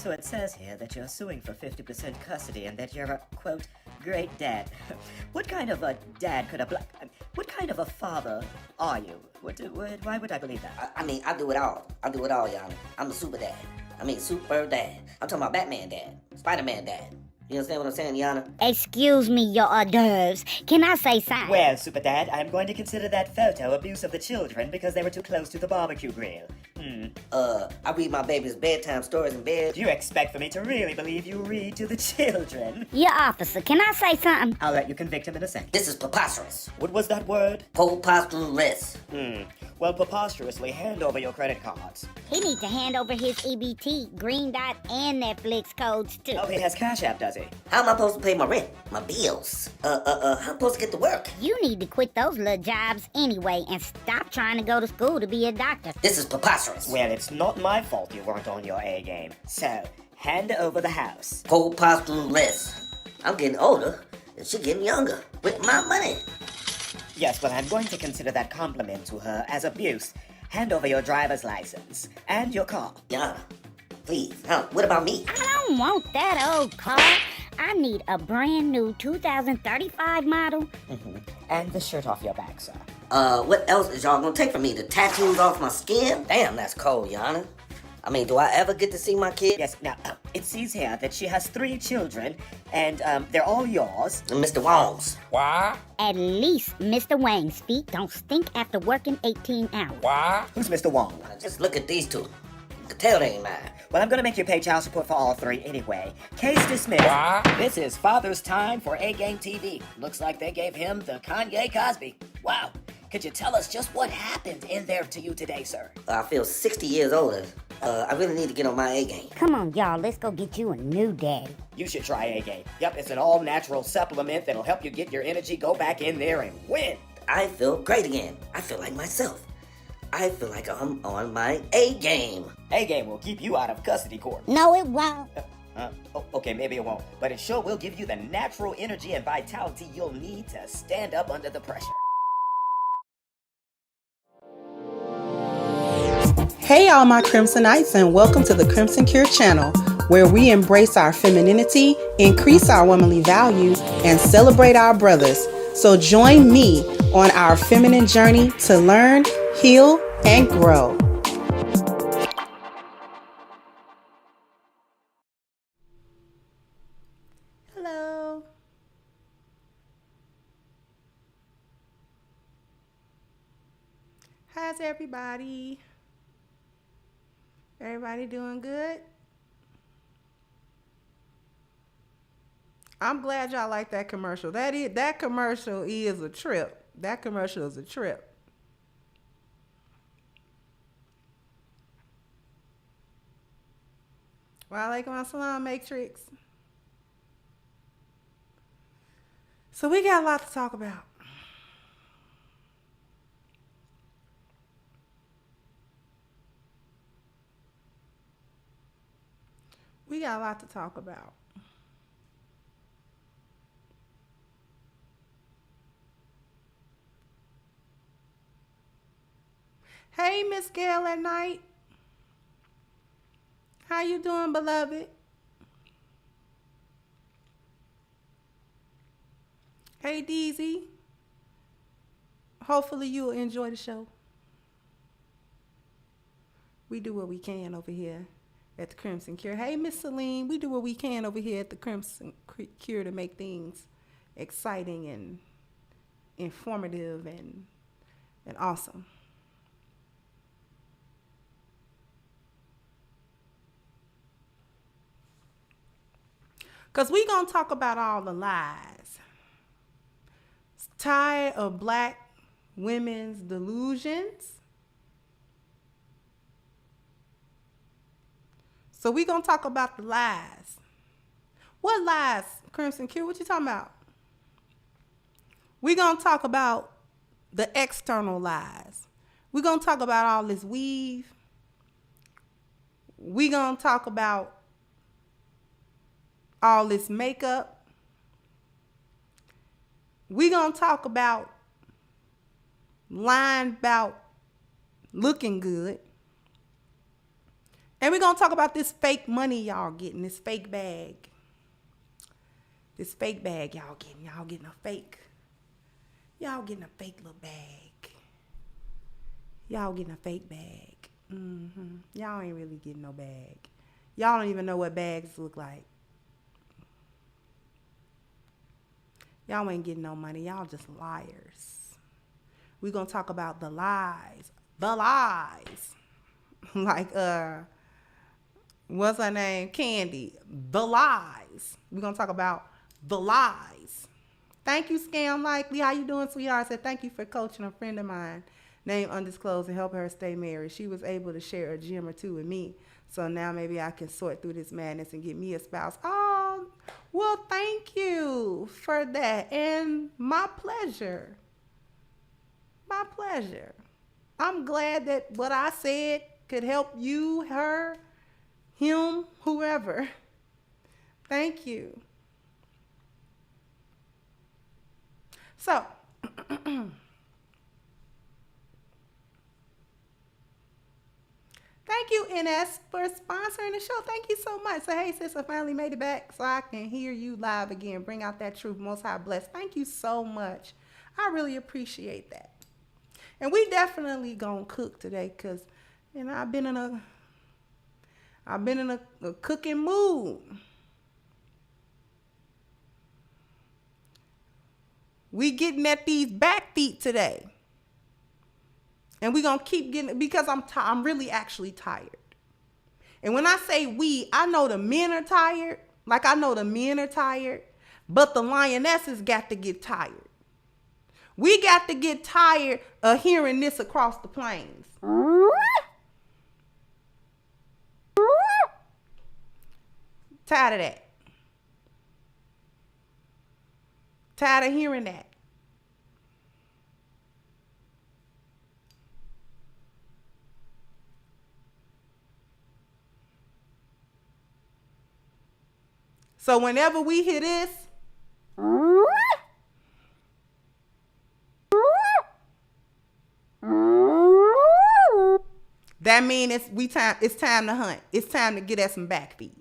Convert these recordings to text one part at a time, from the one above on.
So it says here that you're suing for 50% custody and that you're a, quote, great dad. What kind of a dad could a what kind of a father are you? Why would I believe that? I mean, I do it all. I do it all, Yana. I'm a super dad. I mean, super dad. I'm talking about Batman dad, Spider-Man dad. You understand what I'm saying, Yana? Excuse me, your hors d'oeuvres. Can I say something? Well, Super Dad, I'm going to consider that photo abuse of the children because they were too close to the barbecue grill. I read my baby's bedtime stories in bed. Do you expect for me to really believe you read to the children? Your officer, can I say something? I'll let you convict him in a second. This is preposterous. What was that word? Preposterous. Well, preposterously, hand over your credit cards. He needs to hand over his EBT, Green Dot, and Netflix codes, too. Oh, he has Cash App, does he? How am I supposed to pay my rent, my bills? How am I supposed to get to work? You need to quit those little jobs anyway and stop trying to go to school to be a doctor. This is preposterous. Well, it's not my fault you weren't on your A game. So, hand over the house. Preposterous. I'm getting older, and she's getting younger with my money. Yes, well, I'm going to consider that compliment to her as abuse. Hand over your driver's license and your car. Yana, please. What about me? I don't want that old car. I need a brand new 2035 model. And the shirt off your back, sir. What else is y'all gonna take from me? The tattoos off my skin? Damn, that's cold, Yana. I mean, do I ever get to see my kid? Yes, now, it says here that she has 3 children, and, they're all yours. And Mr. Wong's. Why? At least Mr. Wang's feet don't stink after working 18 hours. Why? Who's Mr. Wong? Just look at these two. could tell they ain't mine. Well, I'm gonna make you pay child support for all three anyway. Case dismissed. This is Father's Time for A-Game TV. Looks like they gave him the Kanye Cosby. Wow. Could you tell us just what happened in there to you today, sir? I feel 60 years older. I really need to get on my A-game. Come on, y'all, let's go get you a new daddy. You should try A-Game. Yep, it's an all-natural supplement that'll help you get your energy, go back in there and win. I feel great again. I feel like myself. I feel like I'm on my A-game. A-Game will keep you out of custody court. No, it won't. Okay, maybe it won't, but it sure will give you the natural energy and vitality you'll need to stand up under the pressure. Hey all my Crimsonites, and welcome to the Crimson Cure channel, where we embrace our femininity, increase our womanly value, and celebrate our brothers. So join me on our feminine journey to learn, heal, and grow. Hello. How's everybody? Everybody doing good? I'm glad y'all like that commercial. That commercial is a trip. That commercial is a trip. Walaikum assalam, Matrix. So we got a lot to talk about. We got a lot to talk about. Hey, Miss Gail at night. How you doing, beloved? Hey, Deezy. Hopefully you'll enjoy the show. We do what we can over here at the Crimson Cure. Hey, Miss Celine, we do what we can over here at the Crimson Cure to make things exciting and informative and awesome. Because we're going to talk about all the lies. Tired of black women's delusions. So we're going to talk about the lies. What lies, Crimson Cure? What you talking about? We're going to talk about the external lies. We're going to talk about all this weave. We're going to talk about all this makeup. We're going to talk about lying about looking good. And we're going to talk about this fake money y'all getting, this fake bag. This fake bag y'all getting. Y'all getting a fake little bag. Y'all getting a fake bag. Y'all ain't really getting no bag. Y'all don't even know what bags look like. Y'all ain't getting no money. Y'all just liars. We're going to talk about the lies. The lies. Like, what's her name? Candy. The lies. We're going to talk about the lies. Thank you, Scam Likely. How you doing, sweetheart? I said thank you for coaching a friend of mine, name undisclosed, and helping her stay married. She was able to share a gym or two with me. So now maybe I can sort through this madness and get me a spouse. Oh, well, thank you for that. And my pleasure. My pleasure. I'm glad that what I said could help you, her, him, whoever. Thank you. So, thank you, NS, for sponsoring the show. Thank you so much. So, hey, sis, I finally made it back so I can hear you live again. Bring out that truth. Most High bless. Thank you so much. I really appreciate that. And we definitely gonna cook today because, you know, I've been in a cooking mood. We getting at these back feet today. And we gonna keep getting, because I'm really actually tired. And when I say we, I know the men are tired. Like I know the men are tired, but the lionesses got to get tired. We got to get tired of hearing this across the plains. Tired of that. Tired of hearing that. So whenever we hear this, that means it's time to hunt. It's time to get at some backfeed.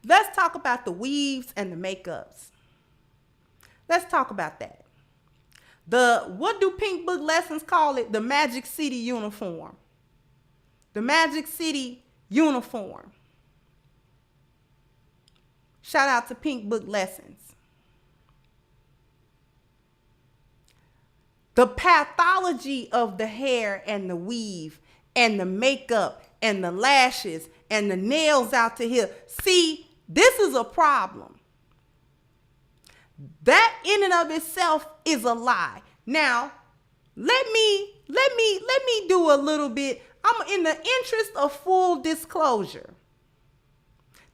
Let's talk about the weaves and the makeups. Let's talk about that. What do Pink Book Lessons call it? The Magic City uniform. The Magic City uniform. Shout out to Pink Book Lessons. The pathology of the hair and the weave and the makeup and the lashes and the nails out to here. See, this is a problem. That in and of itself is a lie. Now, let me do a little bit. I'm in the interest of full disclosure.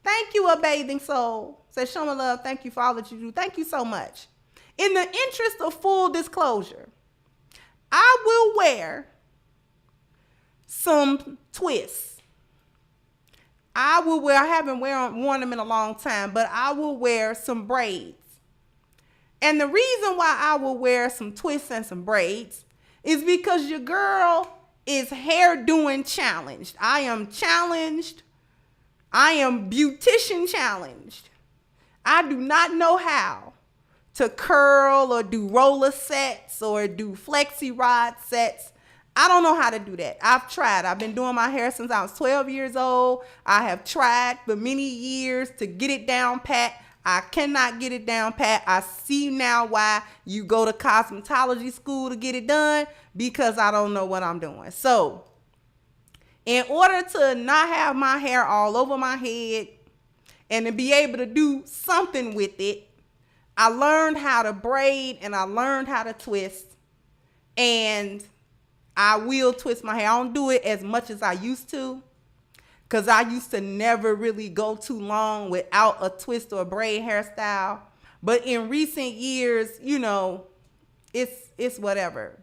Thank you, A Bathing Soul. Say, show me love. Thank you for all that you do. Thank you so much. In the interest of full disclosure, I will wear some twists. I haven't worn them in a long time, but I will wear some braids. And the reason why I will wear some twists and some braids is because your girl is hairdoing challenged. I am challenged. I am beautician challenged. I do not know how to curl or do roller sets or do flexi rod sets. I don't know how to do that. I've tried. I've been doing my hair since I was 12 years old. I have tried for many years to get it down pat. I cannot get it down pat. I see now why you go to cosmetology school to get it done, because I don't know what I'm doing. So in order to not have my hair all over my head and to be able to do something with it, I learned how to braid and I learned how to twist, and I will twist my hair. I don't do it as much as I used to, because I used to never really go too long without a twist or a braid hairstyle. But in recent years, you know, it's whatever.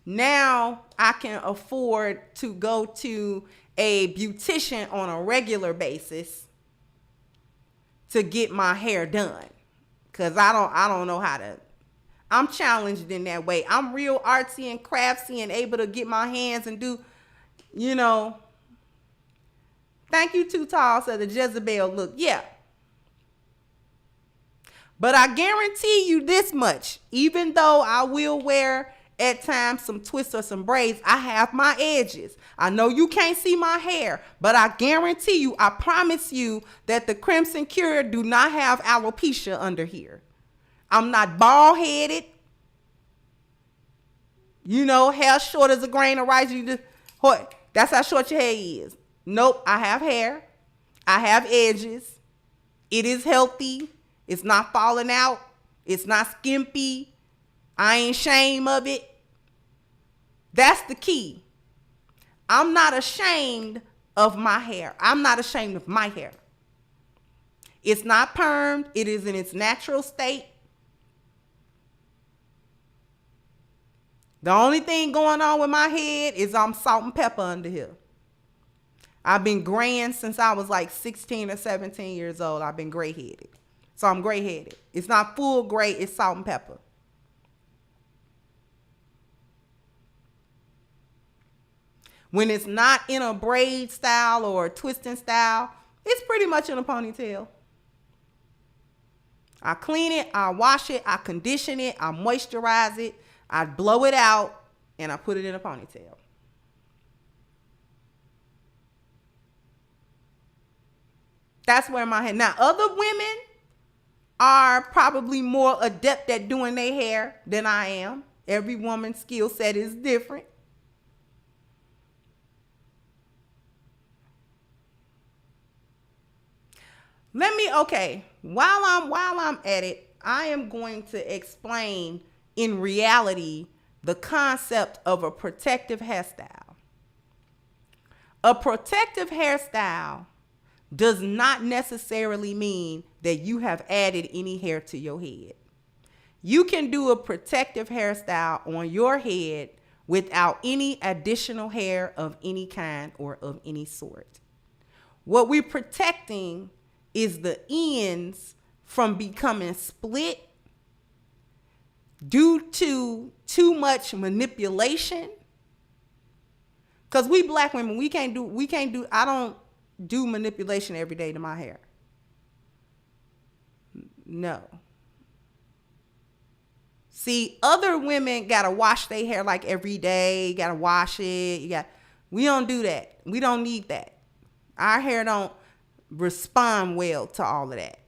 Now I can afford to go to a beautician on a regular basis to get my hair done, because I don't know how to. I'm challenged in that way. I'm real artsy and craftsy and able to get my hands and do, you know. Thank you, Too Tall, said the Jezebel look. Yeah. But I guarantee you this much. Even though I will wear at times some twists or some braids, I have my edges. I know you can't see my hair, but I guarantee you, I promise you that the Crimson Cure do not have alopecia under here. I'm not bald-headed. You know, hair short as a grain of rice. That's how short your hair is. Nope, I have hair. I have edges. It is healthy. It's not falling out. It's not skimpy. I ain't ashamed of it. That's the key. I'm not ashamed of my hair. I'm not ashamed of my hair. It's not permed. It is in its natural state. The only thing going on with my head is I'm salt and pepper under here. I've been graying since I was like 16 or 17 years old. I've been gray-headed. So I'm gray-headed. It's not full gray. It's salt and pepper. When it's not in a braid style or a twisting style, it's pretty much in a ponytail. I clean it, I wash it, I condition it, I moisturize it, I blow it out, and I put it in a ponytail. That's where my head. Now, other women are probably more adept at doing their hair than I am. Every woman's skill set is different. While I'm at it, I am going to explain in reality the concept of a protective hairstyle. A protective hairstyle does not necessarily mean that you have added any hair to your head. You can do a protective hairstyle on your head without any additional hair of any kind or of any sort. What we're protecting is the ends from becoming split due to too much manipulation. Because we black women, I don't do manipulation every day to my hair. No. See, other women gotta wash their hair like every day, gotta wash it. We don't do that. We don't need that. Our hair don't respond well to all of that.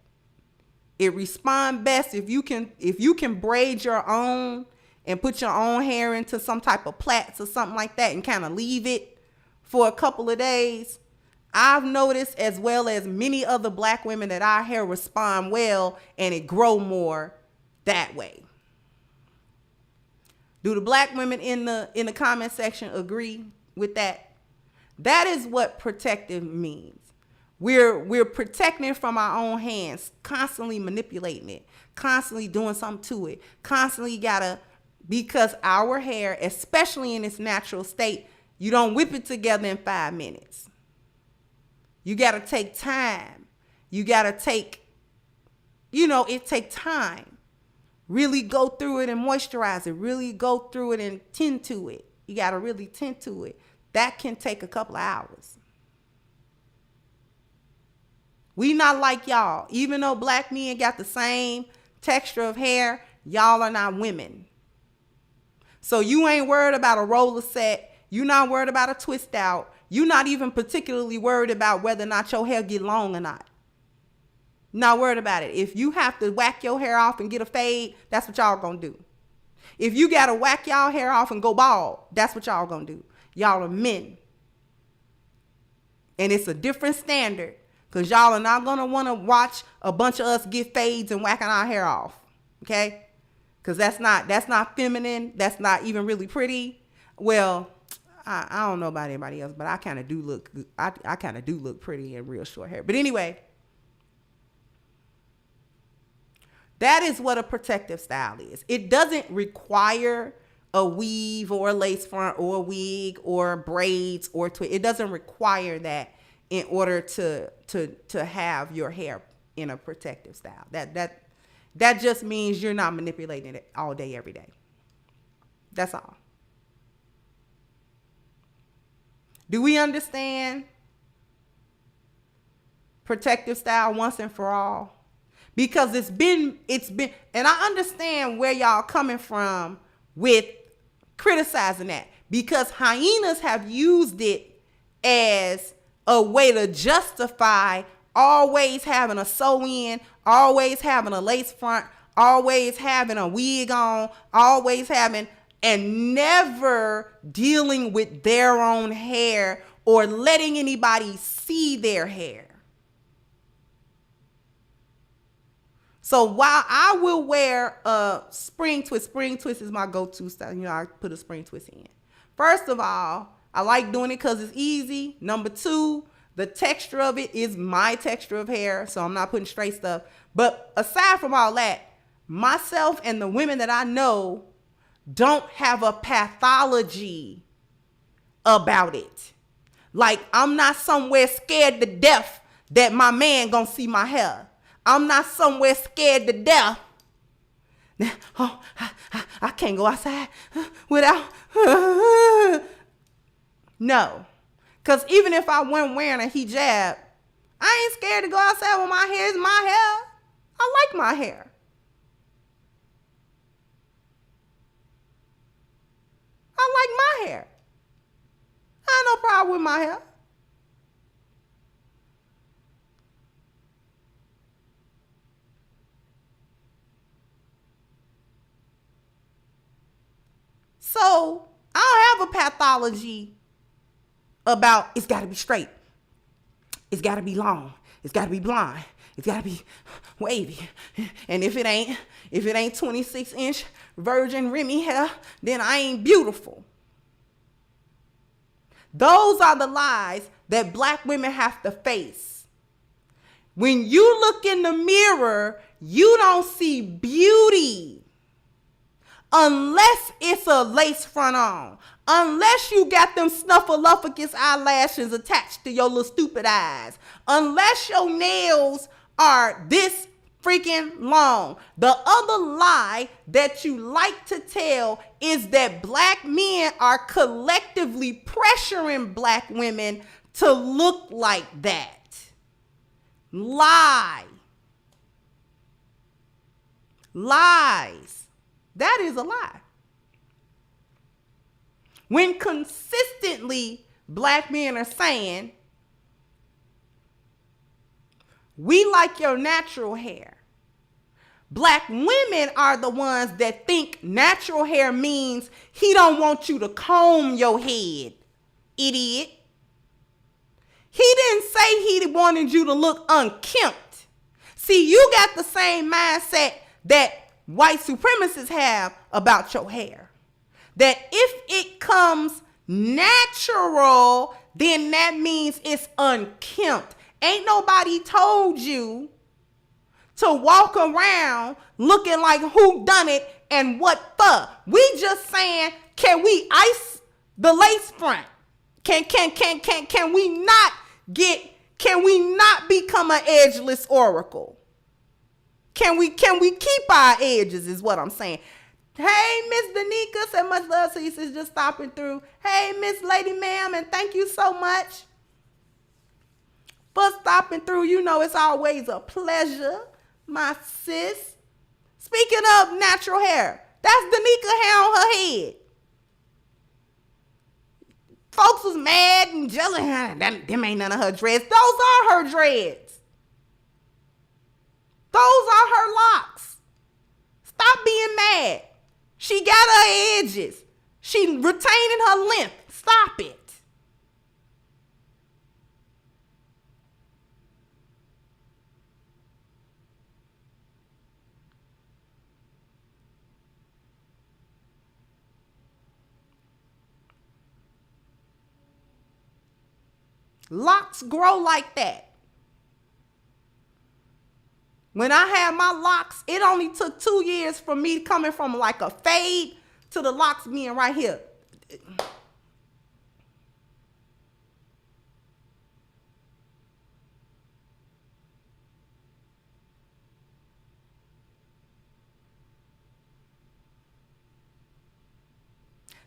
It responds best if you can braid your own and put your own hair into some type of plaits or something like that and kind of leave it for a couple of days. I've noticed, as well as many other black women, that our hair respond well and it grow more that way. Do the black women in the comment section agree with that? That is what protective means. We're protecting it from our own hands, constantly manipulating it, constantly doing something to it, constantly because our hair, especially in its natural state, you don't whip it together in 5 minutes. You gotta take time. You gotta it takes time. Really go through it and moisturize it. Really go through it and tend to it. You gotta really tend to it. That can take a couple of hours. We not like y'all. Even though black men got the same texture of hair, y'all are not women. So you ain't worried about a roller set. You not worried about a twist out. You not even particularly worried about whether or not your hair get long or not. Not worried about it. If you have to whack your hair off and get a fade, that's what y'all gonna do. If you gotta whack y'all hair off and go bald, that's what y'all gonna do. Y'all are men. And it's a different standard. Because y'all are not going to want to watch a bunch of us get fades and whacking our hair off. Okay? Because that's not feminine. That's not even really pretty. Well, I don't know about anybody else, but I kind of do look I kind of do look pretty in real short hair. But anyway, that is what a protective style is. It doesn't require a weave or a lace front or a wig or braids or twist. It doesn't require that in order to have your hair in a protective style. That just means you're not manipulating it all day, every day. That's all. Do we understand protective style once and for all? Because it's been, and I understand where y'all coming from with criticizing that, because hyenas have used it as a way to justify always having a sew-in, always having a lace front, always having a wig on, always having, and never dealing with their own hair or letting anybody see their hair. So while I will wear a spring twist is my go-to style. I put a spring twist in. First of all, I like doing it because it's easy. Number two, the texture of it is my texture of hair, so I'm not putting straight stuff. But aside from all that, myself and the women that I know don't have a pathology about it. Like, I'm not somewhere scared to death that my man gonna see my hair. I'm not somewhere scared to death. Oh, I can't go outside without... No, because even if I wasn't wearing a hijab, I ain't scared to go outside with my hair. It's my hair. I like my hair. I like my hair. I have no problem with my hair. So I don't have a pathology about it's got to be straight. It's got to be long. It's got to be blonde. It's got to be wavy. And if it ain't 26-inch virgin Remy hair, then I ain't beautiful. Those are the lies that black women have to face. When you look in the mirror, you don't see beauty unless it's a lace front on. Unless you got them snuffleupagus eyelashes attached to your little stupid eyes. Unless your nails are this freaking long. The other lie that you like to tell is that black men are collectively pressuring black women to look like that. Lie. Lies. That is a lie. When consistently black men are saying, we like your natural hair. Black women are the ones that think natural hair means he don't want you to comb your head, idiot. He didn't say he wanted you to look unkempt. See, you got the same mindset that white supremacists have about your hair. That if it comes natural, then that means it's unkempt. Ain't nobody told you to walk around looking like who done it and what for. We just saying, can we ice the lace front? Can we not become an edgeless oracle? Can we keep our edges is what I'm saying. Hey, Miss Danica, so much love to you, sis, just stopping through. Hey, Miss Lady Ma'am, and thank you so much for stopping through. You know it's always a pleasure, my sis. Speaking of natural hair, that's Danica hair on her head. Folks was mad and jealous. Them ain't none of her dreads. Those are her dreads. Those are her locks. Stop being mad. She got her edges. She retaining her length. Stop it. Locks grow like that. When I had my locks, it only took 2 years for me coming from like a fade to the locks being right here.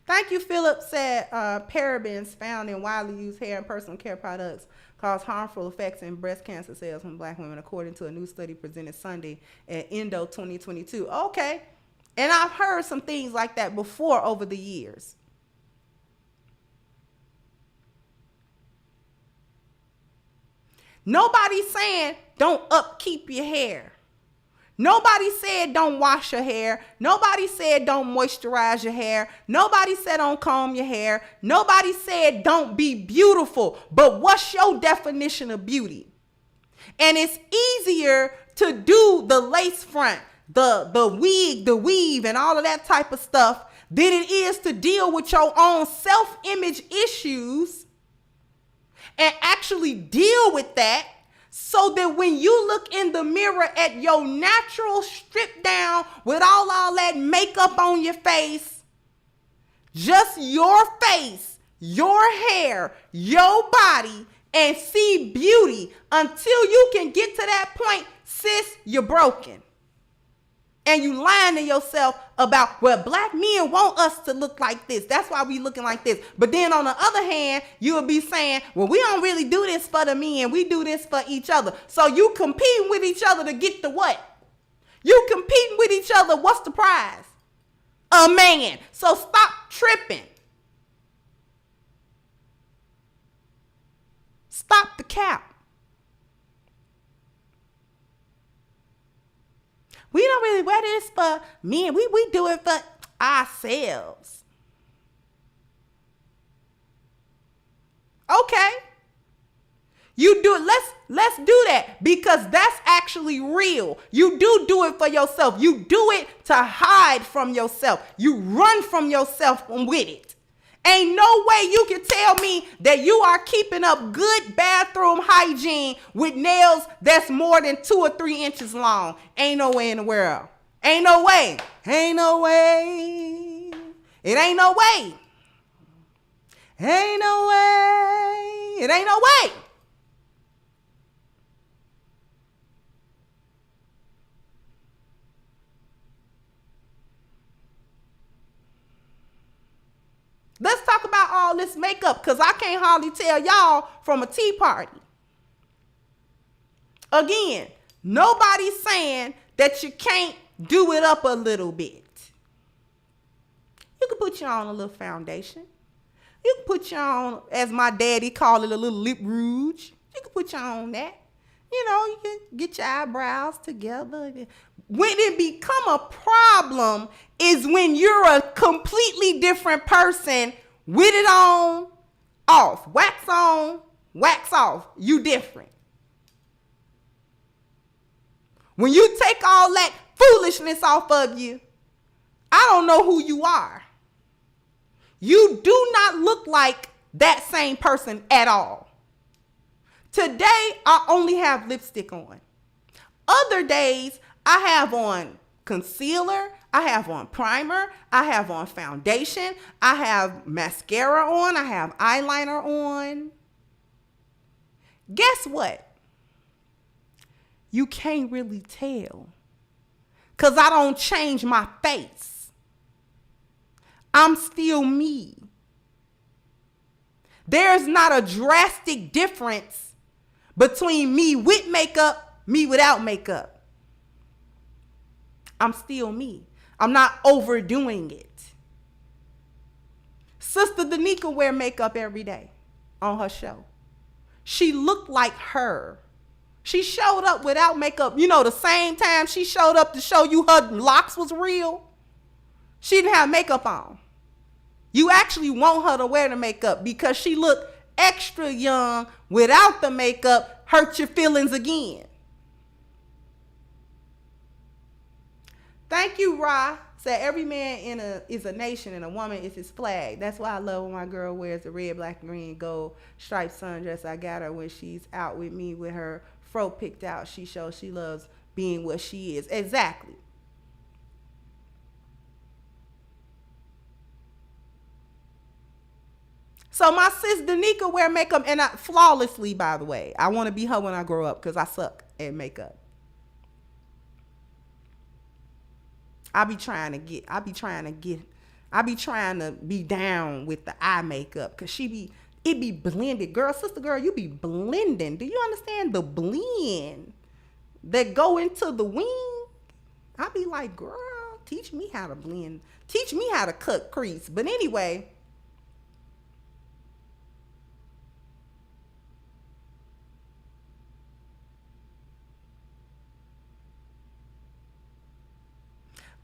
Thank you, Philip said parabens found in widely used hair and personal care products cause harmful effects in breast cancer cells from black women, according to a new study presented Sunday at Endo 2022. Okay. And I've heard some things like that before over the years. Nobody's saying don't upkeep your hair. Nobody said don't wash your hair. Nobody said don't moisturize your hair. Nobody said don't comb your hair. Nobody said don't be beautiful. But what's your definition of beauty? And it's easier to do the lace front, the wig, the weave, and all of that type of stuff than it is to deal with your own self-image issues and actually deal with that. So that when you look in the mirror at your natural strip down with all that makeup on your face, just your face, your hair, your body, and see beauty, until you can get to that point, sis, you're broken. And you lying to yourself about, well, black men want us to look like this. That's why we looking like this. But then on the other hand, you'll be saying, well, we don't really do this for the men. We do this for each other. So you competing with each other to get the what? You competing with each other. What's the prize? A man. So stop tripping. Stop the cap. We don't really wear this for men. We do it for ourselves. Okay. You do it. Let's do that because that's actually real. You do it for yourself. You do it to hide from yourself. You run from yourself with it. Ain't no way you can tell me that you are keeping up good bathroom hygiene with nails that's more than 2 or 3 inches long. Ain't no way in the world. Ain't no way. Ain't no way. It ain't no way. Ain't no way. It ain't no way. Let's talk about all this makeup because I can't hardly tell y'all from a tea party. Again, nobody's saying that you can't do it up a little bit. You can put you on a little foundation. You can put you on, as my daddy called it, a little lip rouge. You can put you on that. You know, you can get your eyebrows together. When it become a problem is when you're a completely different person with it on, off. Wax on, wax off. You different. When you take all that foolishness off of you, I don't know who you are. You do not look like that same person at all. Today, I only have lipstick on. Other days, I have on concealer, I have on primer, I have on foundation, I have mascara on, I have eyeliner on. Guess what? You can't really tell because I don't change my face. I'm still me. There's not a drastic difference between me with makeup, me without makeup. I'm still me. I'm not overdoing it. Sister Danica wear makeup every day on her show. She looked like her. She showed up without makeup. You know, the same time she showed up to show you her locks was real, she didn't have makeup on. You actually want her to wear the makeup because she looked extra young without the makeup. Hurt your feelings again. Thank you, Ra. Said every man is a nation and a woman is his flag. That's why I love when my girl wears the red, black, green, gold striped sundress. I got her when she's out with me with her fro picked out. She shows she loves being what she is. Exactly. So my sis Danica wear makeup and flawlessly, by the way. I want to be her when I grow up because I suck at makeup. I be trying to be down with the eye makeup because it be blended. Girl, sister girl, you be blending. Do you understand the blend that go into the wing? I be like, girl, teach me how to blend. Teach me how to cut crease. But anyway,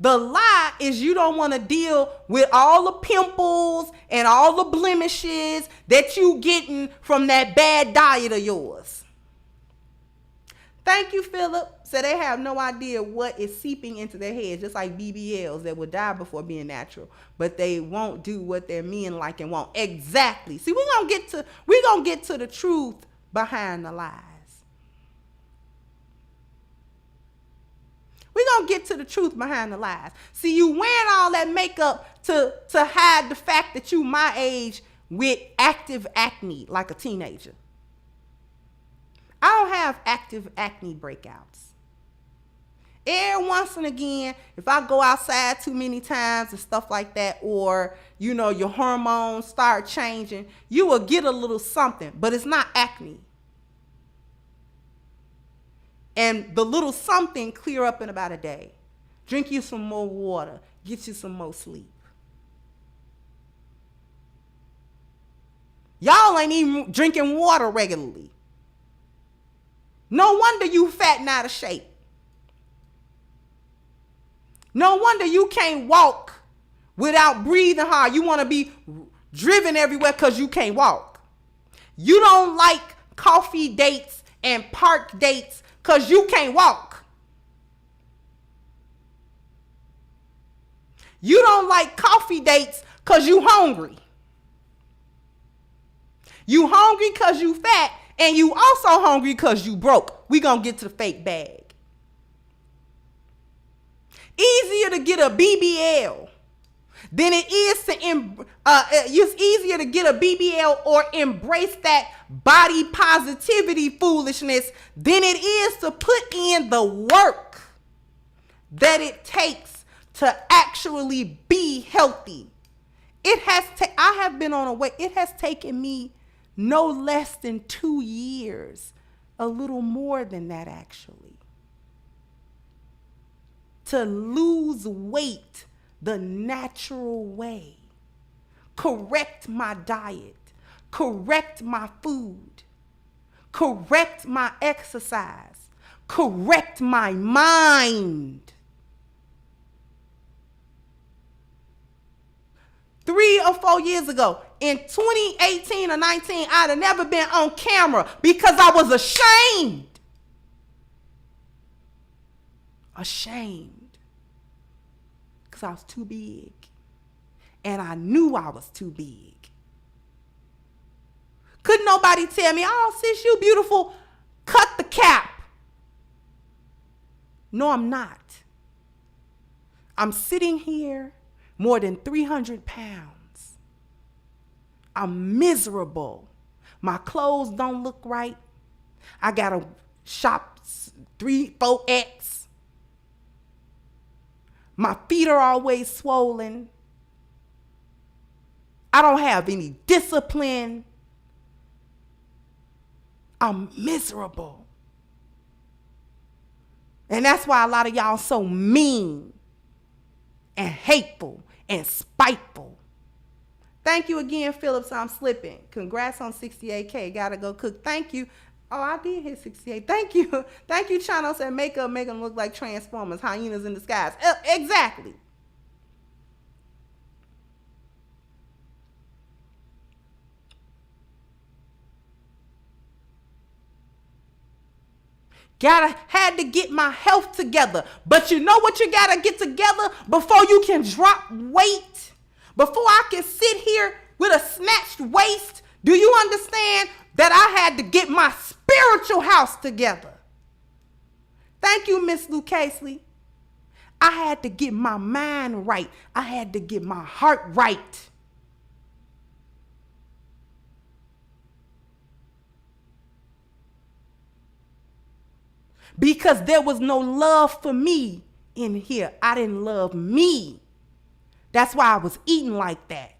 the lie is you don't want to deal with all the pimples and all the blemishes that you getting from that bad diet of yours. Thank you, Philip. So they have no idea what is seeping into their heads, just like BBLs that will die before being natural, but they won't do what their men like and want. Exactly. See, we're gonna get to the truth behind the lies. We're going to get to the truth behind the lies. See, you wearing all that makeup to hide the fact that you my age with active acne like a teenager. I don't have active acne breakouts. Every once and again, if I go outside too many times and stuff like that, or, you know, your hormones start changing, you will get a little something, but it's not acne. And the little something clear up in about a day. Drink you some more water. Get you some more sleep. Y'all ain't even drinking water regularly. No wonder you fat and out of shape. No wonder you can't walk without breathing hard. You want to be driven everywhere because you can't walk. You don't like coffee dates and park dates because you can't walk. You don't like coffee dates because you hungry. You hungry because you fat, and you also hungry because you broke. We gonna get to the fake bag. Easier to get a BBL than it is to it's easier to get a BBL or embrace that body positivity foolishness than it is to put in the work that it takes to actually be healthy. I have been on a way. It has taken me no less than 2 years, a little more than that actually, to lose weight the natural way. Correct my diet, correct my food, correct my exercise, correct my mind. 3 or 4 years ago, in 2018 or 19, I'd have never been on camera because I was ashamed. Ashamed. Because I was too big. And I knew I was too big. Couldn't nobody tell me, oh, sis, you beautiful. Cut the cap. No, I'm not. I'm sitting here more than 300 pounds. I'm miserable. My clothes don't look right. I gotta shop 3, 4X. My feet are always swollen. I don't have any discipline. I'm miserable. And that's why a lot of y'all so mean and hateful and spiteful. Thank you again, Phillips. I'm slipping. Congrats on 68K. Gotta go cook. Thank you. Oh, I did hit 68. Thank you. Thank you, Chano said makeup make them look like Transformers, hyenas in disguise. Exactly. Had to get my health together. But you know what you gotta get together before you can drop weight? Before I can sit here with a snatched waist? Do you understand that I had to get my spiritual house together? Thank you, Miss Lou Casely. I had to get my mind right. I had to get my heart right. Because there was no love for me in here. I didn't love me. That's why I was eating like that.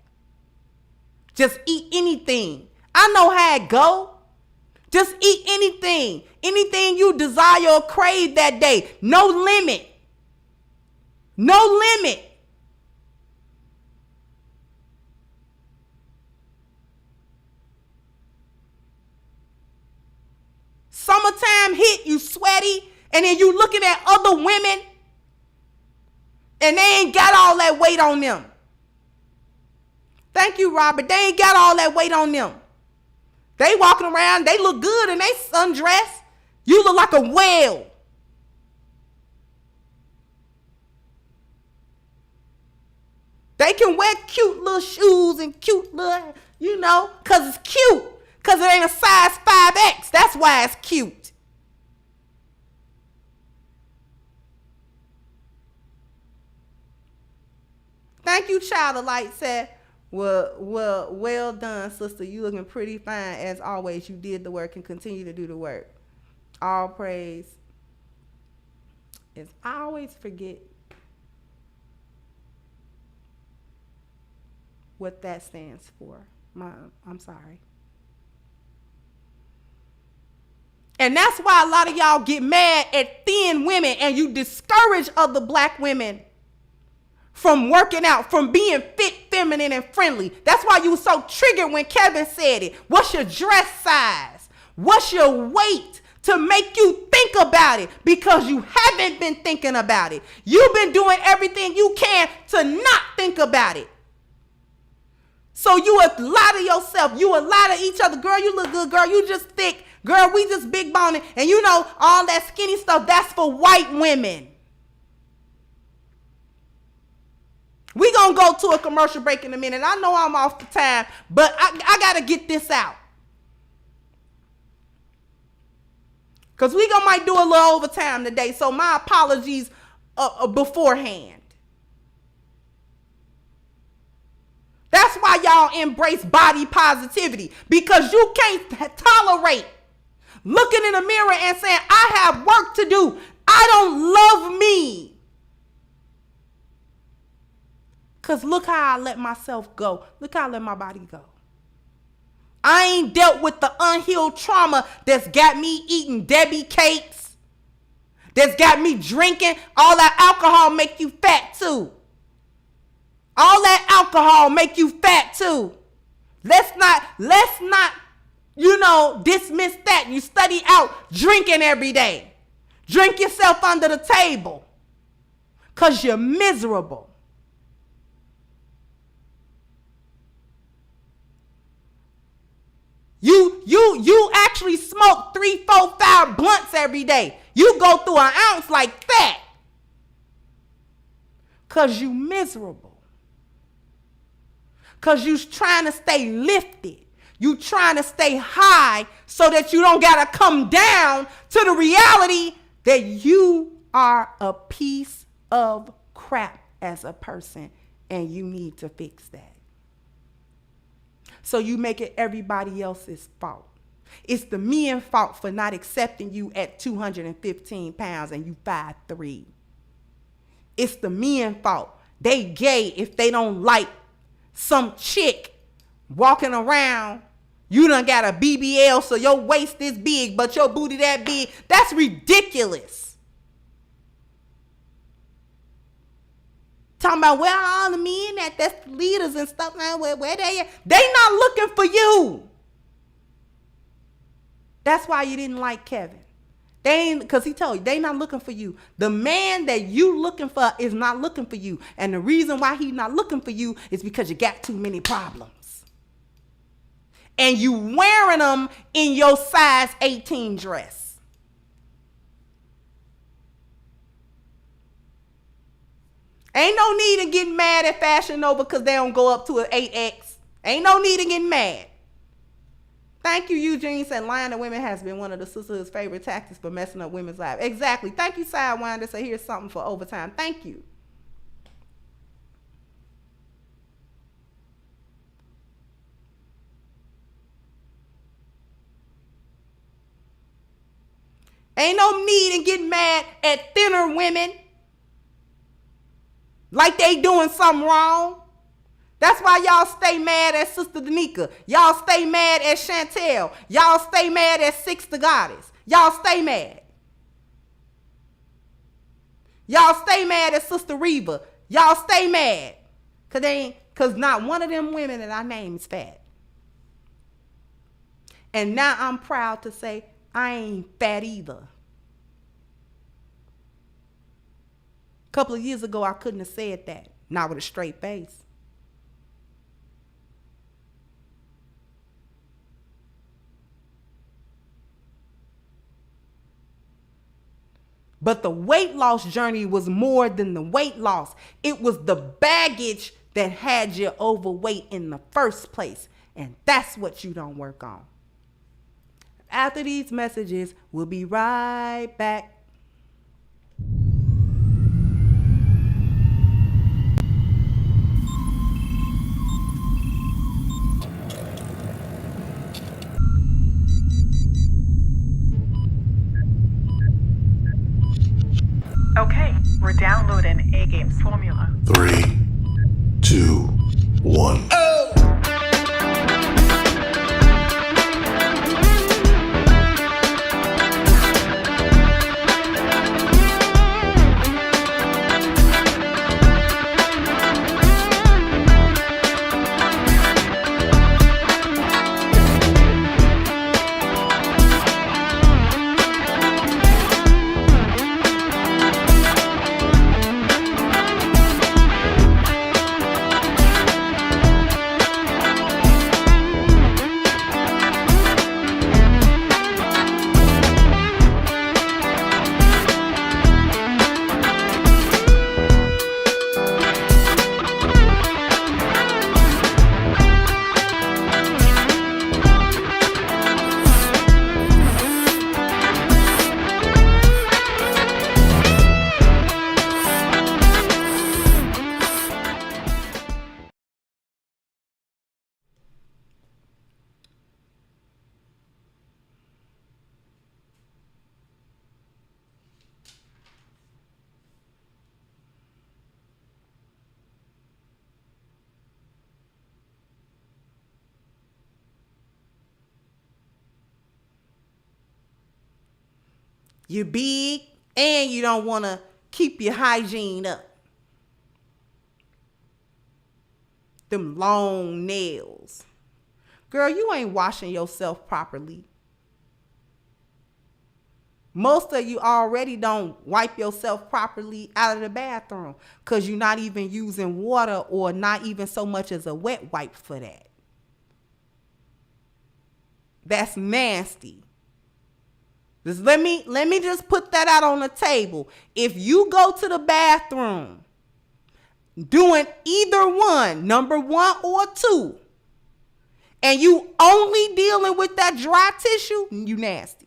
Just eat anything. I know how it go. Just eat anything. Anything you desire or crave that day. No limit. No limit. Summertime hit, you sweaty, and then you looking at other women, and they ain't got all that weight on them. Thank you, Robert. They ain't got all that weight on them. They walking around, they look good, and they sundress. You look like a whale. They can wear cute little shoes and cute little, because it's cute. Because it ain't a size 5X. That's why it's cute. Thank you, Child of Light said, well done, sister. You looking pretty fine as always. You did the work and continue to do the work. All praise. I always forget what that stands for. I'm sorry. And that's why a lot of y'all get mad at thin women and you discourage other black women from working out, from being fit, feminine, and friendly. That's why you were so triggered when Kevin said it. What's your dress size? What's your weight? To make you think about it, because you haven't been thinking about it. You've been doing everything you can to not think about it. So you would lie to yourself. You would lie to each other. Girl, you look good. Girl, you just thick. Girl, we just big boned. And you know, all that skinny stuff, that's for white women. We gonna go to a commercial break in a minute. I know I'm off the time, but I gotta get this out. Because we might do a little overtime today. So my apologies beforehand. That's why y'all embrace body positivity. Because you can't tolerate looking in the mirror and saying, I have work to do. I don't love me. Because look how I let myself go. Look how I let my body go. I ain't dealt with the unhealed trauma that's got me eating Debbie cakes. That's got me drinking. All that alcohol make you fat too. All that alcohol make you fat too. Let's not, dismiss that. You study out drinking every day. Drink yourself under the table. Because you're miserable. You actually smoke 3, 4, 5 blunts every day. You go through an ounce like that. Because you miserable. Because you trying to stay lifted. You trying to stay high so that you don't got to come down to the reality that you are a piece of crap as a person and you need to fix that. So you make it everybody else's fault. It's the men fault for not accepting you at 215 pounds and you 5'3". It's the men fault. They gay if they don't like some chick walking around. You done got a BBL so your waist is big but your booty that big. That's ridiculous. Talking about where all the men that's leaders and stuff now, where they at? They not looking for you. That's why you didn't like Kevin. They ain't, because he told you they not looking for you. The man that you looking for is not looking for you. And the reason why he not looking for you is because you got too many problems. And you wearing them in your size 18 dress. Ain't no need in getting mad at Fashion Nova because they don't go up to an 8X. Ain't no need in getting mad. Thank you, Eugene said lying to women has been one of the sisterhood's favorite tactics for messing up women's lives. Exactly. Thank you, Sidewinder. So here's something for overtime. Thank you. Ain't no need in getting mad at thinner women like they doing something wrong. That's why y'all stay mad at Sister Danica. Y'all stay mad at Chantel. Y'all stay mad at Six the Goddess. Y'all stay mad. Y'all stay mad at Sister Reva. Y'all stay mad. Cause not one of them women that I name is fat. And now I'm proud to say I ain't fat either. A couple of years ago, I couldn't have said that. Not with a straight face. But the weight loss journey was more than the weight loss. It was the baggage that had you overweight in the first place. And that's what you don't work on. After these messages, we'll be right back. Okay, we're downloading A-Game's formula. 3, 2, 1. You're big and you don't want to keep your hygiene up. Them long nails. Girl, you ain't washing yourself properly. Most of you already don't wipe yourself properly out of the bathroom because you're not even using water or not even so much as a wet wipe for that. That's nasty. Just let me just put that out on the table. If you go to the bathroom doing either one, number 1 or 2, and you only dealing with that dry tissue, you nasty.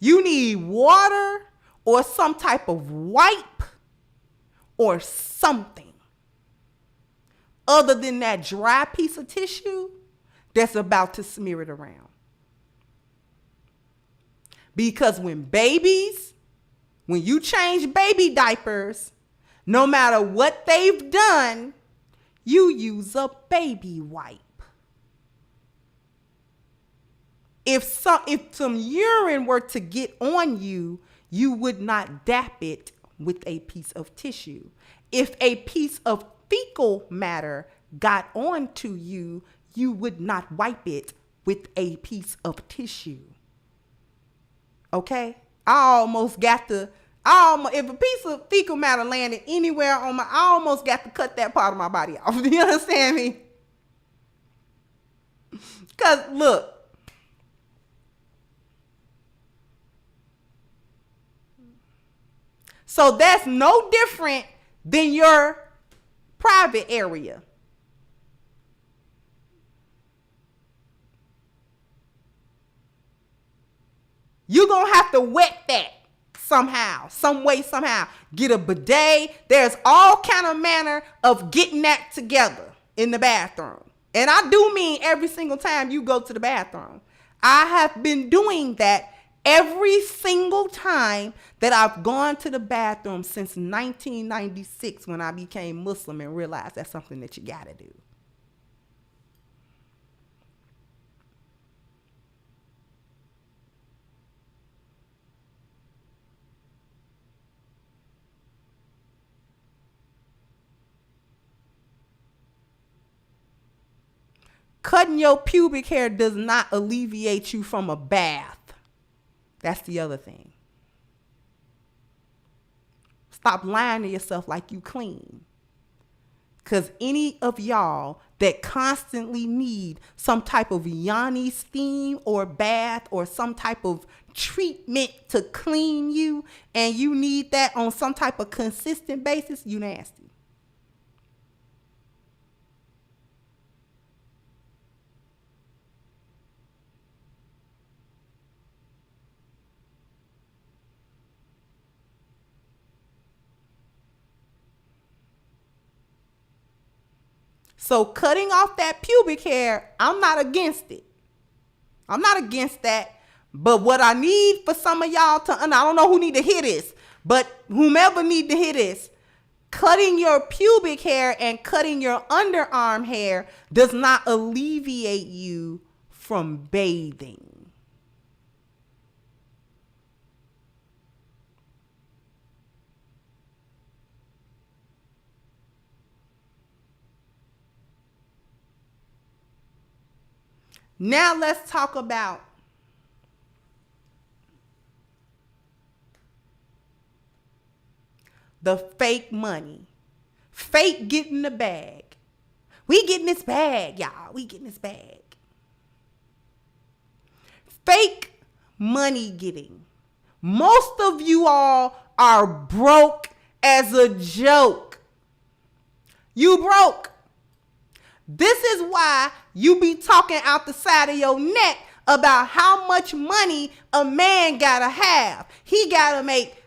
You need water or some type of wipe or something other than that dry piece of tissue that's about to smear it around. Because when you change baby diapers, no matter what they've done, you use a baby wipe. If some urine were to get on you, you would not dap it with a piece of tissue. If a piece of fecal matter got onto you, you would not wipe it with a piece of tissue. Okay? if a piece of fecal matter landed anywhere I almost got to cut that part of my body off. Do you understand me? Because look, so that's no different than your private area. You're going to have to wet that somehow, some way, somehow. Get a bidet. There's all kind of manner of getting that together in the bathroom. And I do mean every single time you go to the bathroom. I have been doing that every single time that I've gone to the bathroom since 1996 when I became Muslim and realized that's something that you got to do. Cutting your pubic hair does not alleviate you from a bath. That's the other thing. Stop lying to yourself like you clean. Because any of y'all that constantly need some type of yoni steam or bath or some type of treatment to clean you, and you need that on some type of consistent basis, you nasty. So cutting off that pubic hair, I'm not against it. I'm not against that. But what I need for some of y'all to, and I don't know who need to hear this, but whomever need to hear this, cutting your pubic hair and cutting your underarm hair does not alleviate you from bathing. Now let's talk about the fake money. Fake getting the bag. We getting this bag, y'all. We getting this bag. Fake money getting. Most of you all are broke as a joke. You broke. This is why you be talking out the side of your neck about how much money a man gotta have. He gotta make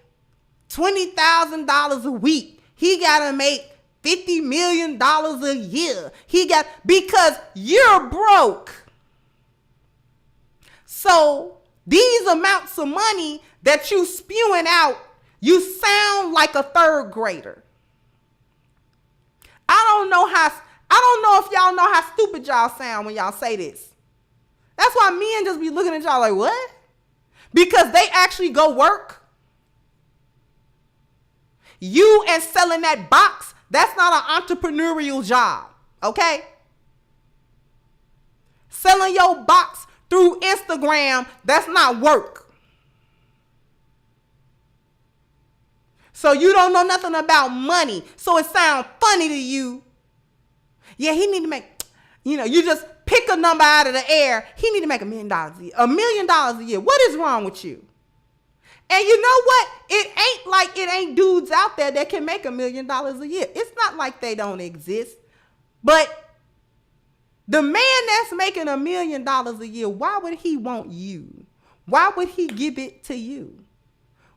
$20,000 a week. He gotta make $50 million a year. Because you're broke. So these amounts of money that you spewing out, you sound like a third grader. I don't know if y'all know how stupid y'all sound when y'all say this. That's why men just be looking at y'all like, what? Because they actually go work. You and selling that box, that's not an entrepreneurial job, okay? Selling your box through Instagram, that's not work. So you don't know nothing about money. So it sounds funny to you. Yeah, he need to make, you just pick a number out of the air. He need to make $1 million a year. $1 million a year. What is wrong with you? And you know what? It ain't like it ain't dudes out there that can make $1 million a year. It's not like they don't exist. But the man that's making $1 million a year, why would he want you? Why would he give it to you?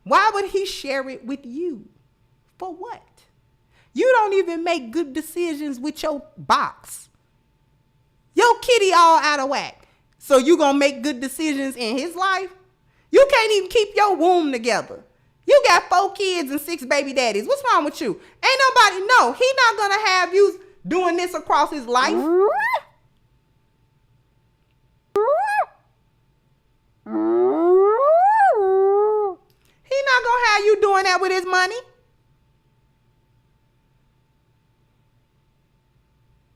Why would he share it with you? For what? You don't even make good decisions with your box. Your kitty all out of whack. So you gonna make good decisions in his life? You can't even keep your womb together. You got 4 kids and 6 baby daddies. What's wrong with you? Ain't nobody know. He not gonna have you doing this across his life. He not gonna have you doing that with his money.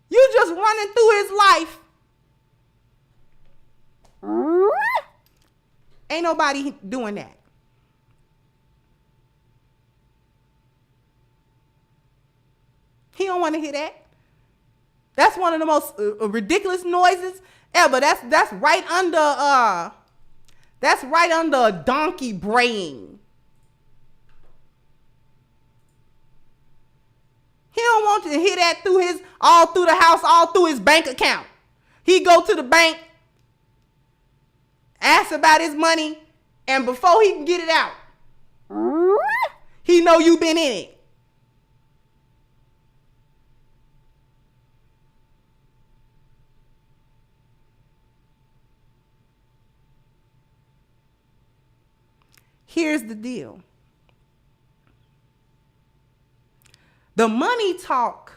You just running through his life. Ain't nobody doing that. He don't want to hear that. That's one of the most ridiculous noises ever. That's right under a donkey braying. He don't want you to hear that all through the house, all through his bank account. He go to the bank, ask about his money, and before he can get it out, he know you been in it. Here's the deal. The money talk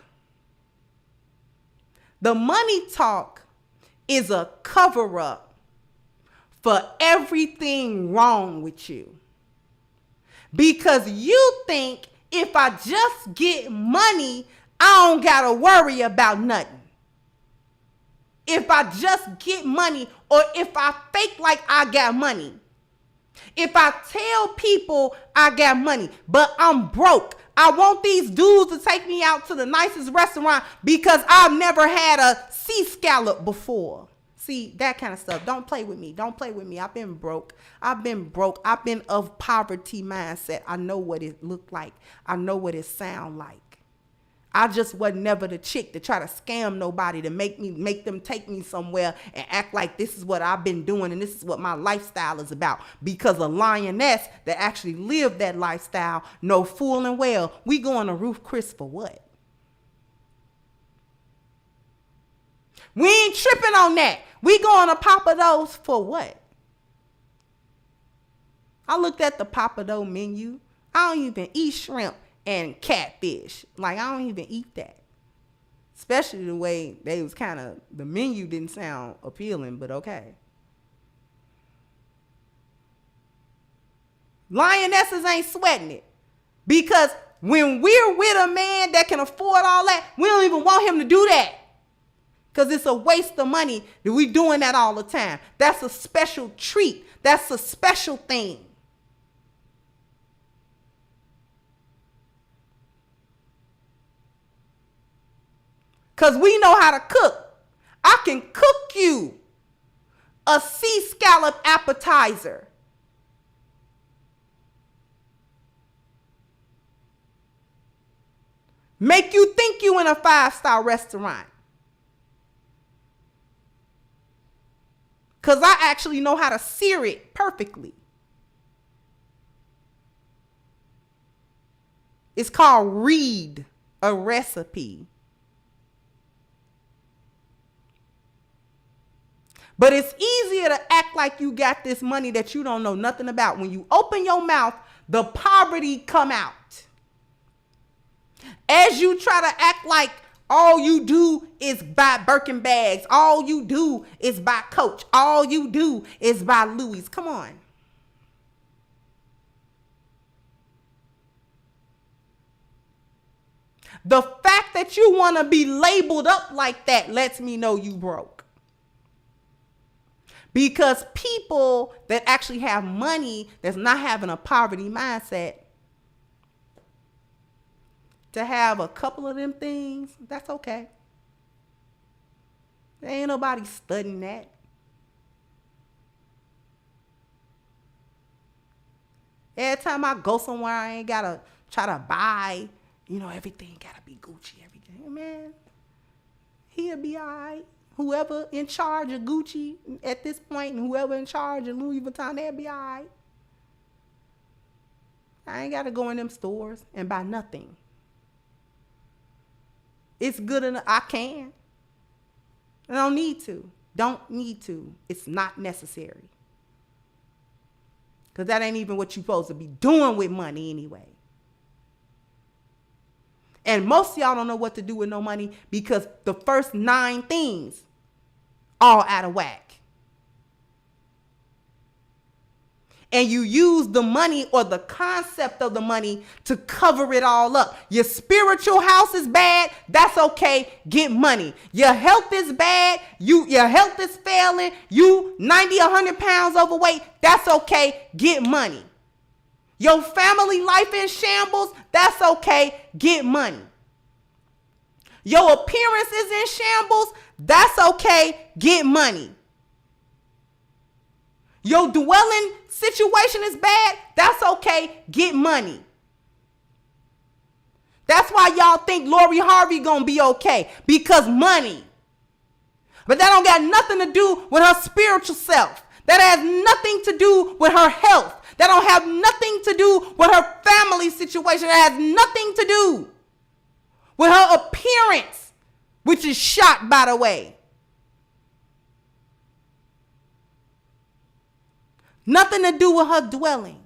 is a cover-up for everything wrong with you. Because you think if I just get money, I don't gotta worry about nothing. If I just get money, or if I fake like I got money. If I tell people I got money, but I'm broke, I want these dudes to take me out to the nicest restaurant because I've never had a sea scallop before. See, that kind of stuff. Don't play with me. Don't play with me. I've been broke. I've been of poverty mindset. I know what it looked like. I know what it sound like. I just wasn't never the chick to try to scam nobody to make them take me somewhere and act like this is what I've been doing and this is what my lifestyle is about. Because a lioness that actually lived that lifestyle know full and well we going to Ruth Chris for what? We ain't tripping on that. We going to Papa Do's for what? I looked at the Papa Do menu. I don't even eat shrimp and catfish. Like, I don't even eat that. Especially the way they was the menu didn't sound appealing, but okay. Lionesses ain't sweating it. Because when we're with a man that can afford all that, we don't even want him to do that. Because it's a waste of money that we doing that all the time. That's a special treat. That's a special thing. Because we know how to cook. I can cook you a sea scallop appetizer. Make you think you in a 5-star restaurant. Because I actually know how to sear it perfectly. It's called read a recipe. But it's easier to act like you got this money that you don't know nothing about. When you open your mouth, the poverty come out. As you try to act like, All you do is buy Birkin bags. All you do is buy Coach. All you do is buy Louis. Come on. The fact that you want to be labeled up like that lets me know you broke. Because people that actually have money that's not having a poverty mindset, to have a couple of them things, that's okay. There ain't nobody studying that. Every time I go somewhere, I ain't gotta try to buy, everything gotta be Gucci, everything. Man, he'll be all right. Whoever in charge of Gucci at this point and whoever in charge of Louis Vuitton, they'll be all right. I ain't gotta go in them stores and buy nothing. It's good enough. I can. I don't need to. Don't need to. It's not necessary. Because that ain't even what you're supposed to be doing with money anyway. And most of y'all don't know what to do with no money because the first 9 things all out of whack. And you use the money or the concept of the money to cover it all up. Your spiritual house is bad. That's okay. Get money. Your health is bad. Your health is failing. You 90, 100 pounds overweight. That's okay. Get money. Your family life in shambles. That's okay. Get money. Your appearance is in shambles. That's okay. Get money. Your dwelling situation is bad. That's okay. Get money. That's why y'all think Lori Harvey gonna be okay. Because money. But that don't got nothing to do with her spiritual self. That has nothing to do with her health. That don't have nothing to do with her family situation. That has nothing to do with her appearance, which is shot, by the way. Nothing to do with her dwelling.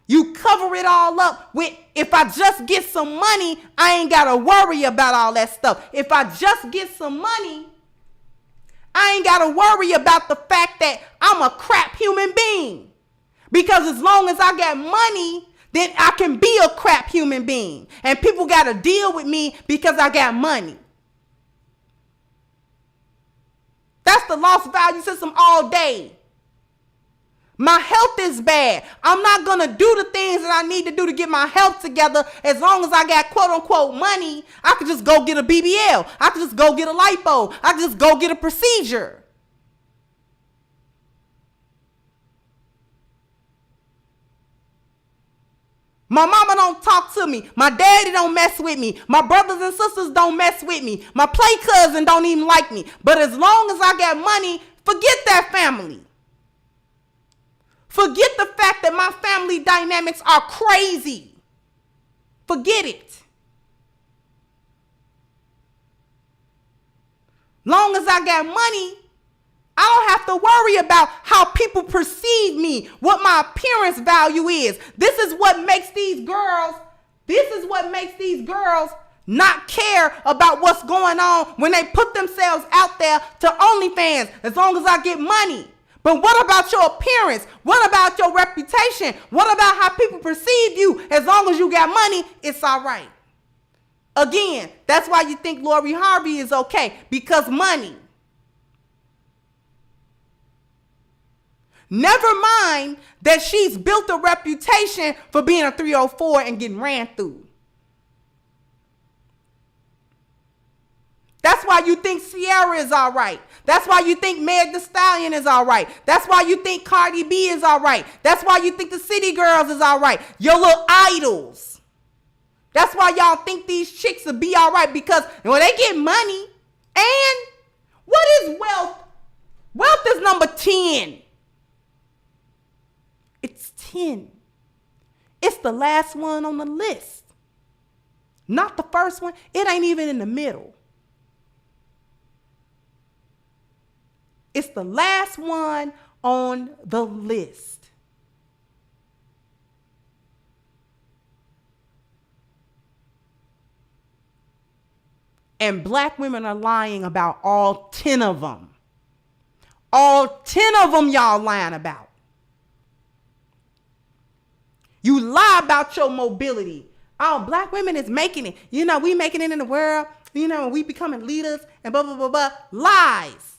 You cover it all up with, if I just get some money, I ain't got to worry about all that stuff. If I just get some money, I ain't got to worry about the fact that I'm a crap human being. Because as long as I got money, then I can be a crap human being. And people got to deal with me because I got money. That's the lost value system all day. My health is bad. I'm not going to do the things that I need to do to get my health together. As long as I got quote unquote money, I could just go get a BBL. I could just go get a lipo. I could just go get a procedure. My mama don't talk to me. My daddy don't mess with me. My brothers and sisters don't mess with me. My play cousin don't even like me. But as long as I got money, forget that family. Forget the fact that my family dynamics are crazy. Forget it. Long as I got money, I don't have to worry about how people perceive me, what my appearance value is. This is what makes these girls not care about what's going on when they put themselves out there to OnlyFans, as long as I get money. But what about your appearance? What about your reputation? What about how people perceive you? As long as you got money, it's all right. Again, that's why you think Lori Harvey is okay, because money. Never mind that she's built a reputation for being a 304 and getting ran through. That's why you think Ciara is all right. That's why you think Meg Thee Stallion is all right. That's why you think Cardi B is all right. That's why you think the City Girls is all right. Your little idols. That's why y'all think these chicks will be all right, because when they get money. And what is wealth? Wealth is number 10. It's 10. It's the last one on the list. Not the first one. It ain't even in the middle. It's the last one on the list. And black women are lying about all 10 of them. All 10 of them y'all lying about. You lie about your mobility. Oh, black women is making it. You know, we making it in the world. You know, we becoming leaders and blah, blah, blah, blah. Lies.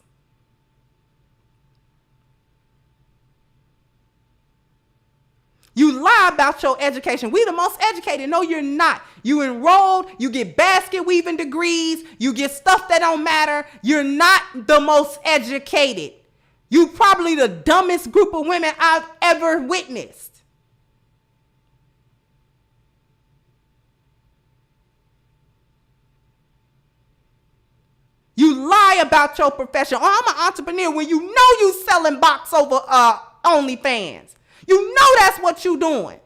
You lie about your education. We the most educated. No, you're not. You enrolled. You get basket weaving degrees. You get stuff that don't matter. You're not the most educated. You probably the dumbest group of women I've ever witnessed. You lie about your profession. Oh, I'm an entrepreneur when you know you selling box over OnlyFans. You know that's what you doing.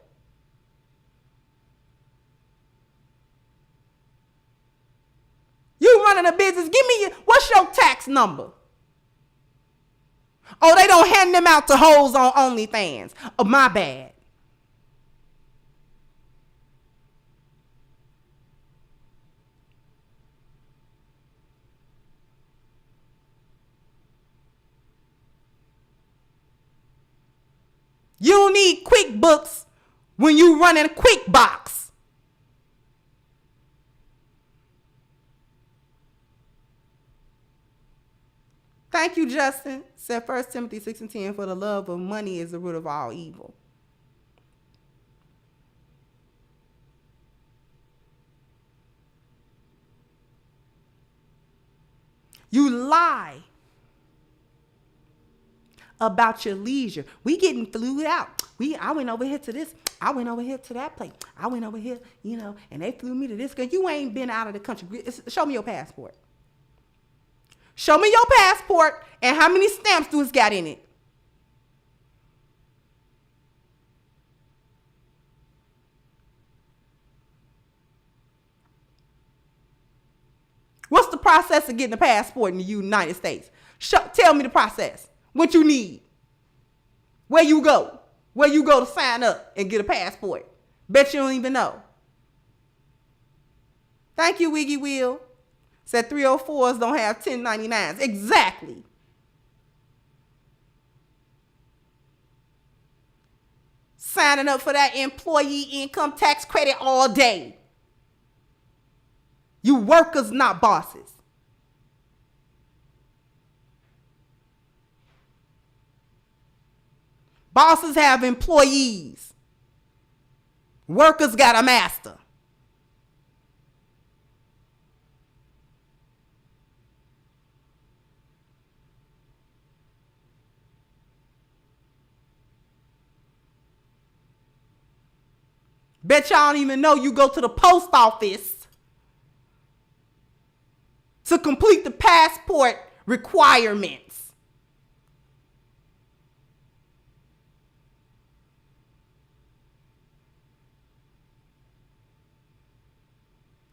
You running a business. Give me what's your tax number? Oh, they don't hand them out to hoes on OnlyFans. Oh, my bad. You don't need QuickBooks when you running QuickBox. Thank you, Justin. Said 1 Timothy 6:10, for the love of money is the root of all evil. You lie about your leisure. We getting flew out. I went over here to this. I went over here to that place. I went over here, you know, and they flew me to this. Cause you ain't been out of the country. Show me your passport. Show me your passport and how many stamps do it's got in it. What's the process of getting a passport in the United States? Tell me the process. What you need. Where you go. Where you go to sign up and get a passport. Bet you don't even know. Thank you, Wiggy Wheel. Said 304s don't have 1099s. Exactly. Signing up for that employee income tax credit all day. You workers, not bosses. Bosses have employees. Workers got a master. Bet y'all don't even know you go to the post office to complete the passport requirements.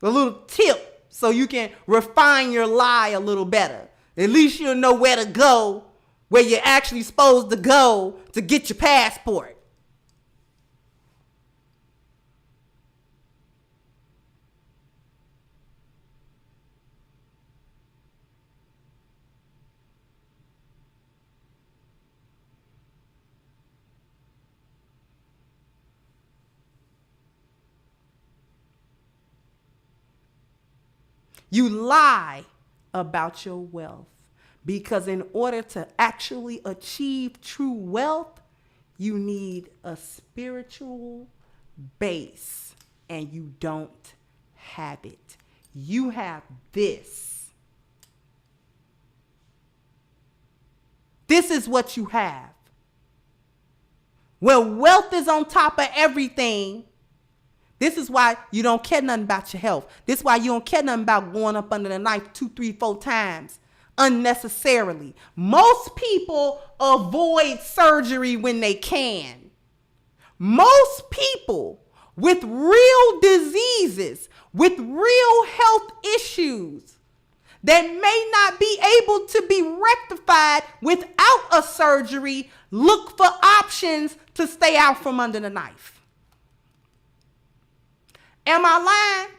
A little tip so you can refine your lie a little better. At least you'll know where to go, where you're actually supposed to go to get your passport. You lie about your wealth because in order to actually achieve true wealth, you need a spiritual base and you don't have it. You have this. This is what you have. Well, wealth is on top of everything. This is why you don't care nothing about your health. This is why you don't care nothing about going up under the knife 2, 3, 4 times unnecessarily. Most people avoid surgery when they can. Most people with real diseases, with real health issues that may not be able to be rectified without a surgery, look for options to stay out from under the knife. Am I lying?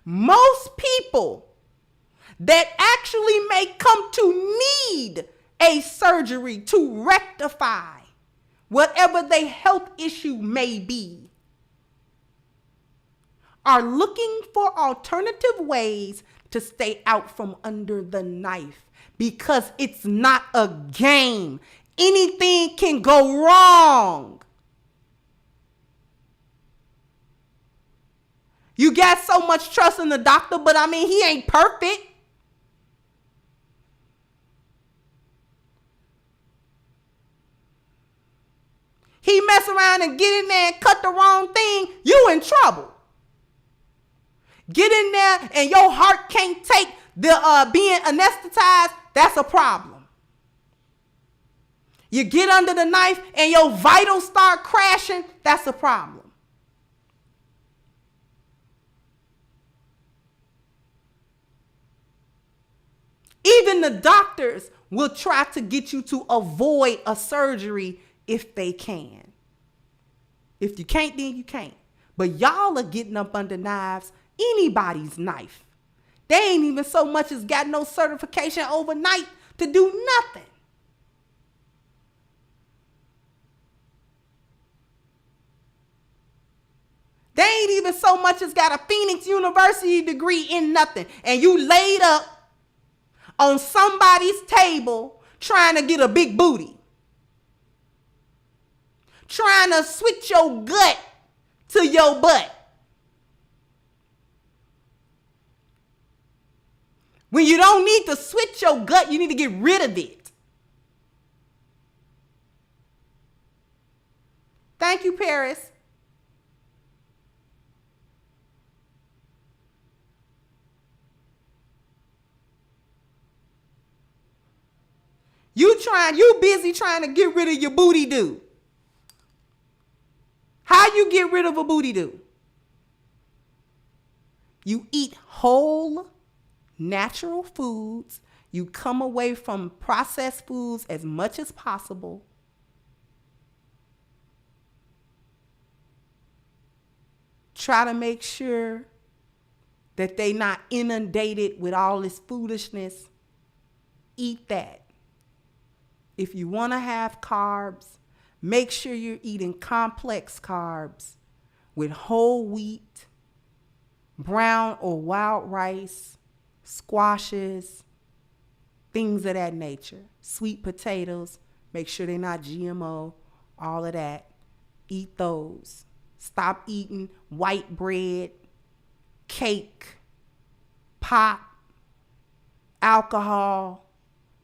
Most people that actually may come to need a surgery to rectify whatever their health issue may be are looking for alternative ways to stay out from under the knife because it's not a game. Anything can go wrong. You got so much trust in the doctor, but I mean, he ain't perfect. He mess around and get in there and cut the wrong thing, you in trouble. Get in there and your heart can't take the being anesthetized, that's a problem. You get under the knife and your vitals start crashing, that's a problem. Even the doctors will try to get you to avoid a surgery if they can. If you can't, then you can't. But y'all are getting up under knives, anybody's knife. They ain't even so much as got no certification overnight to do nothing. They ain't even so much as got a Phoenix University degree in nothing. And you laid up on somebody's table trying to get a big booty. Trying to switch your gut to your butt. When you don't need to switch your gut, you need to get rid of it. Thank you, Paris. You busy trying to get rid of your booty do. How you get rid of a booty do? You eat whole, natural foods. You come away from processed foods as much as possible. Try to make sure that they not inundated with all this foolishness. Eat that. If you want to have carbs, make sure you're eating complex carbs with whole wheat, brown or wild rice, squashes, things of that nature. Sweet potatoes, make sure they're not GMO, all of that. Eat those. Stop eating white bread, cake, pop, alcohol,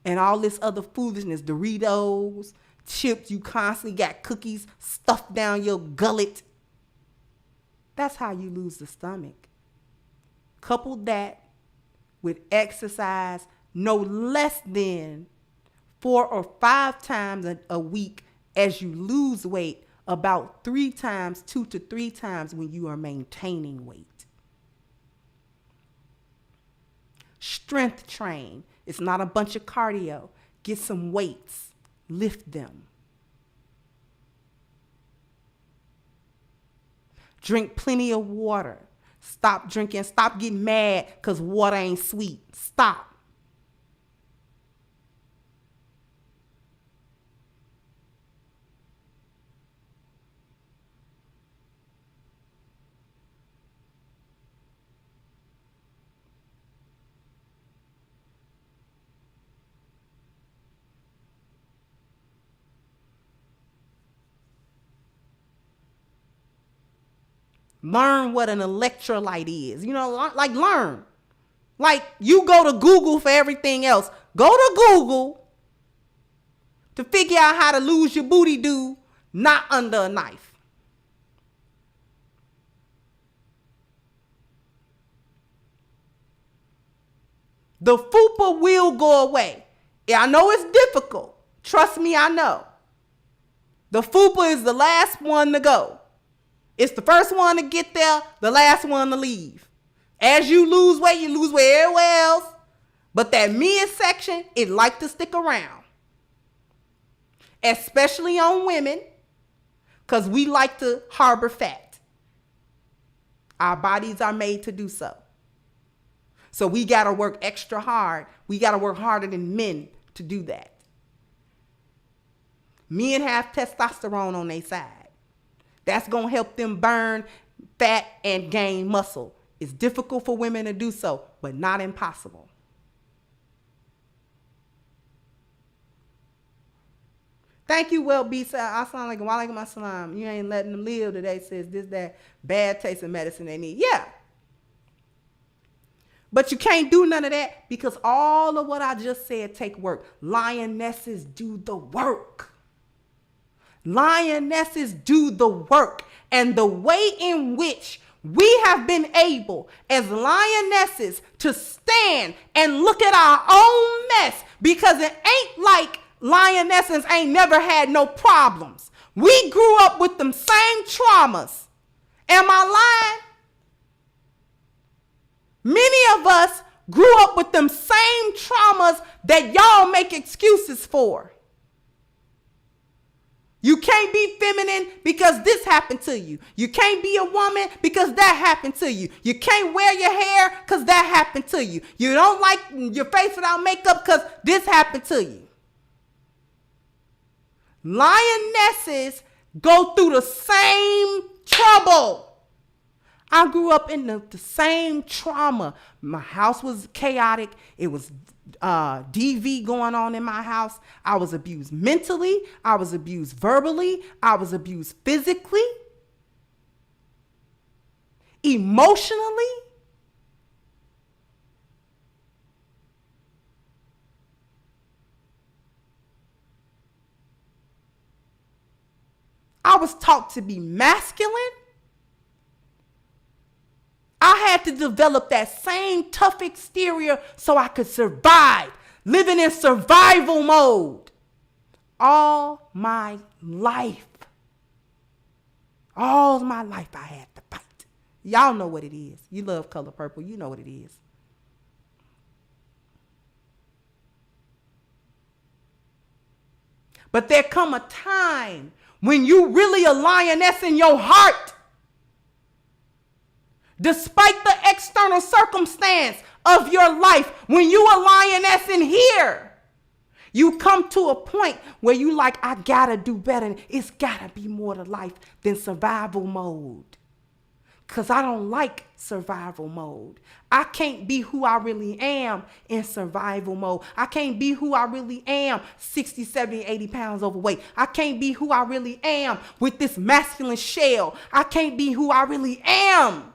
and all this other foolishness. Doritos, chips, you constantly got cookies stuffed down your gullet. That's how you lose the stomach. Couple that with exercise no less than 4 or 5 times a week as you lose weight, about 2 to 3 times when you are maintaining weight. Strength train. It's not a bunch of cardio. Get some weights. Lift them. Drink plenty of water. Stop drinking. Stop getting mad because water ain't sweet. Stop. Learn what an electrolyte is. You know, like learn. Like you go to Google for everything else. Go to Google to figure out how to lose your booty do not under a knife. The fupa will go away. Yeah, I know it's difficult. Trust me, I know. The fupa is the last one to go. It's the first one to get there, the last one to leave. As you lose weight everywhere else. But that midsection, it like to stick around. Especially on women, because we like to harbor fat. Our bodies are made to do so. So we got to work extra hard. We got to work harder than men to do that. Men have testosterone on their side. That's going to help them burn fat and gain muscle. It's difficult for women to do so, but not impossible. Thank you, Well B. Assalamu alaikum, wa alaikum assalam. You ain't letting them live today, says this, that, bad taste of medicine they need. Yeah. But you can't do none of that because all of what I just said take work. Lionesses do the work. Lionesses do the work. And the way in which we have been able as lionesses to stand and look at our own mess, because it ain't like lionesses ain't never had no problems. We grew up with them same traumas. Am I lying? Many of us grew up with them same traumas that y'all make excuses for. You can't be feminine because this happened to you. You can't be a woman because that happened to you. You can't wear your hair because that happened to you. You don't like your face without makeup because this happened to you. Lionesses go through the same trouble. I grew up in the same trauma. My house was chaotic. It was DV going on in my house. I was abused mentally. I was abused verbally. I was abused physically, emotionally. I was taught to be masculine. I had to develop that same tough exterior so I could survive, living in survival mode all my life. All my life I had to fight. Y'all know what it is. You love color purple. You know what it is. But there come a time when you really a lioness in your heart. Despite the external circumstance of your life, when you a lioness in here, you come to a point where you like, I gotta do better. It's gotta be more to life than survival mode. Because I don't like survival mode. I can't be who I really am in survival mode. I can't be who I really am 60, 70, 80 pounds overweight. I can't be who I really am with this masculine shell. I can't be who I really am.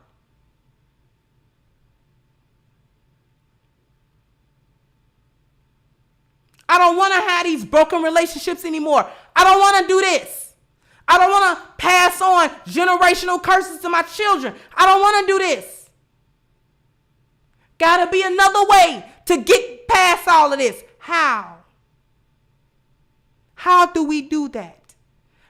I don't want to have these broken relationships anymore. I don't want to do this. I don't want to pass on generational curses to my children. I don't want to do this. Gotta be another way to get past all of this. How? How do we do that?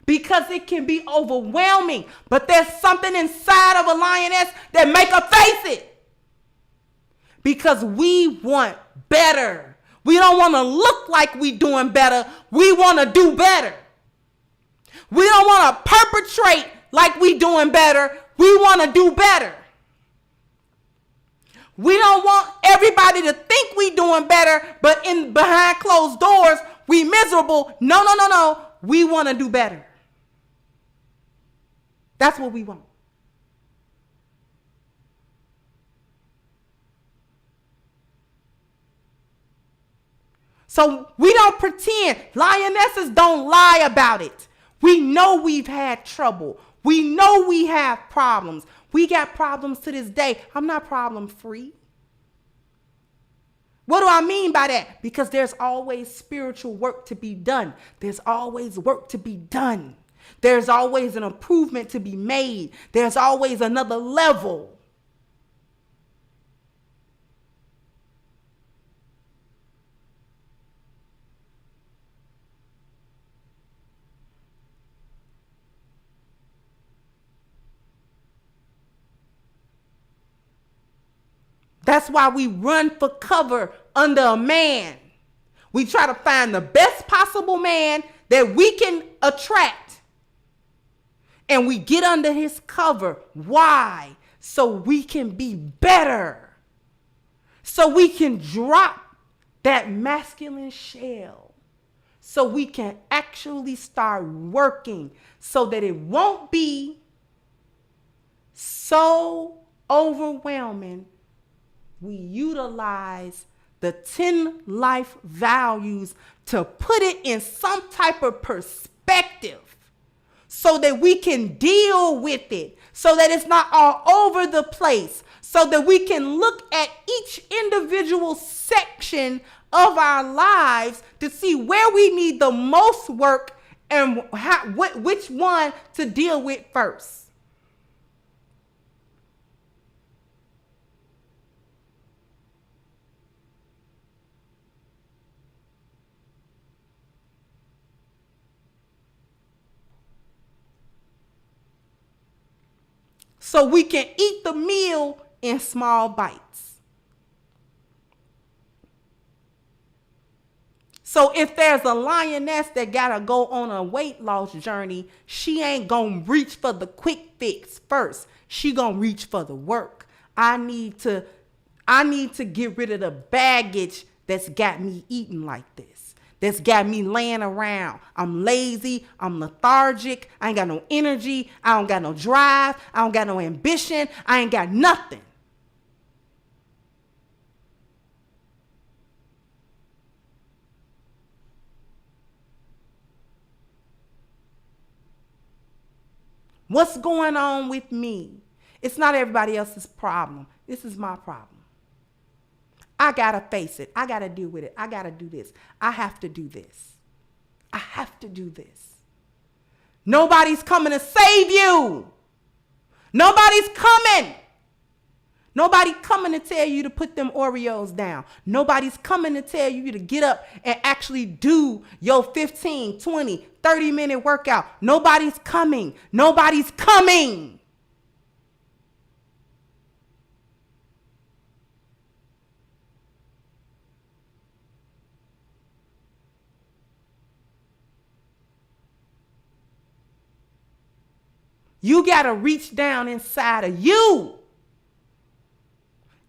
Because it can be overwhelming, but there's something inside of a lioness that make her face it. Because we want better. We don't want to look like we doing better. We want to do better. We don't want to perpetrate like we doing better. We want to do better. We don't want everybody to think we doing better, but in behind closed doors, we miserable. No. We want to do better. That's what we want. So we don't pretend. Lionesses don't lie about it. We know we've had trouble. We know we have problems. We got problems to this day. I'm not problem free. What do I mean by that? Because there's always spiritual work to be done. There's always work to be done. There's always an improvement to be made. There's always another level. That's why we run for cover under a man. We try to find the best possible man that we can attract. And we get under his cover. Why? So we can be better. so we can drop that masculine shell, so we can actually start working so that it won't be so overwhelming. We utilize the 10 life values to put it in some type of perspective so that we can deal with it, so that it's not all over the place, so that we can look at each individual section of our lives to see where we need the most work and which one to deal with first. So we can eat the meal in small bites. So if there's a lioness that gotta go on a weight loss journey, she ain't gonna reach for the quick fix first. She gonna reach for the work. I need to get rid of the baggage that's got me eating like this, that's got me laying around. I'm lazy, I'm lethargic, I ain't got no energy, I don't got no drive, I don't got no ambition, I ain't got nothing. What's going on with me? It's not everybody else's problem. This is my problem. I gotta face it. I gotta deal with it. I gotta do this. I have to do this. I have to do this. Nobody's coming to save you. Nobody's coming. Nobody coming to tell you to put them Oreos down. Nobody's coming to tell you to get up and actually do your 15, 20, 30-minute workout. Nobody's coming. Nobody's coming. You got to reach down inside of you.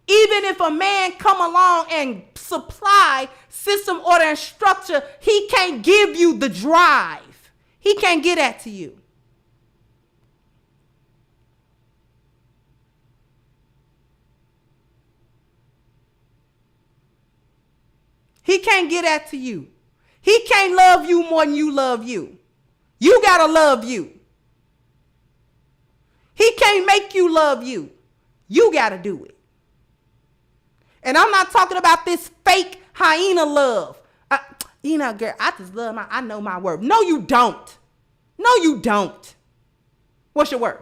Even if a man come along and supply system, order, and structure, he can't give you the drive. He can't get that to you. He can't get that to you. He can't love you more than you love you. You got to love you. He can't make you love you. You got to do it. And I'm not talking about this fake hyena love. Girl, I just love I know my worth. No, you don't. No, you don't. What's your worth?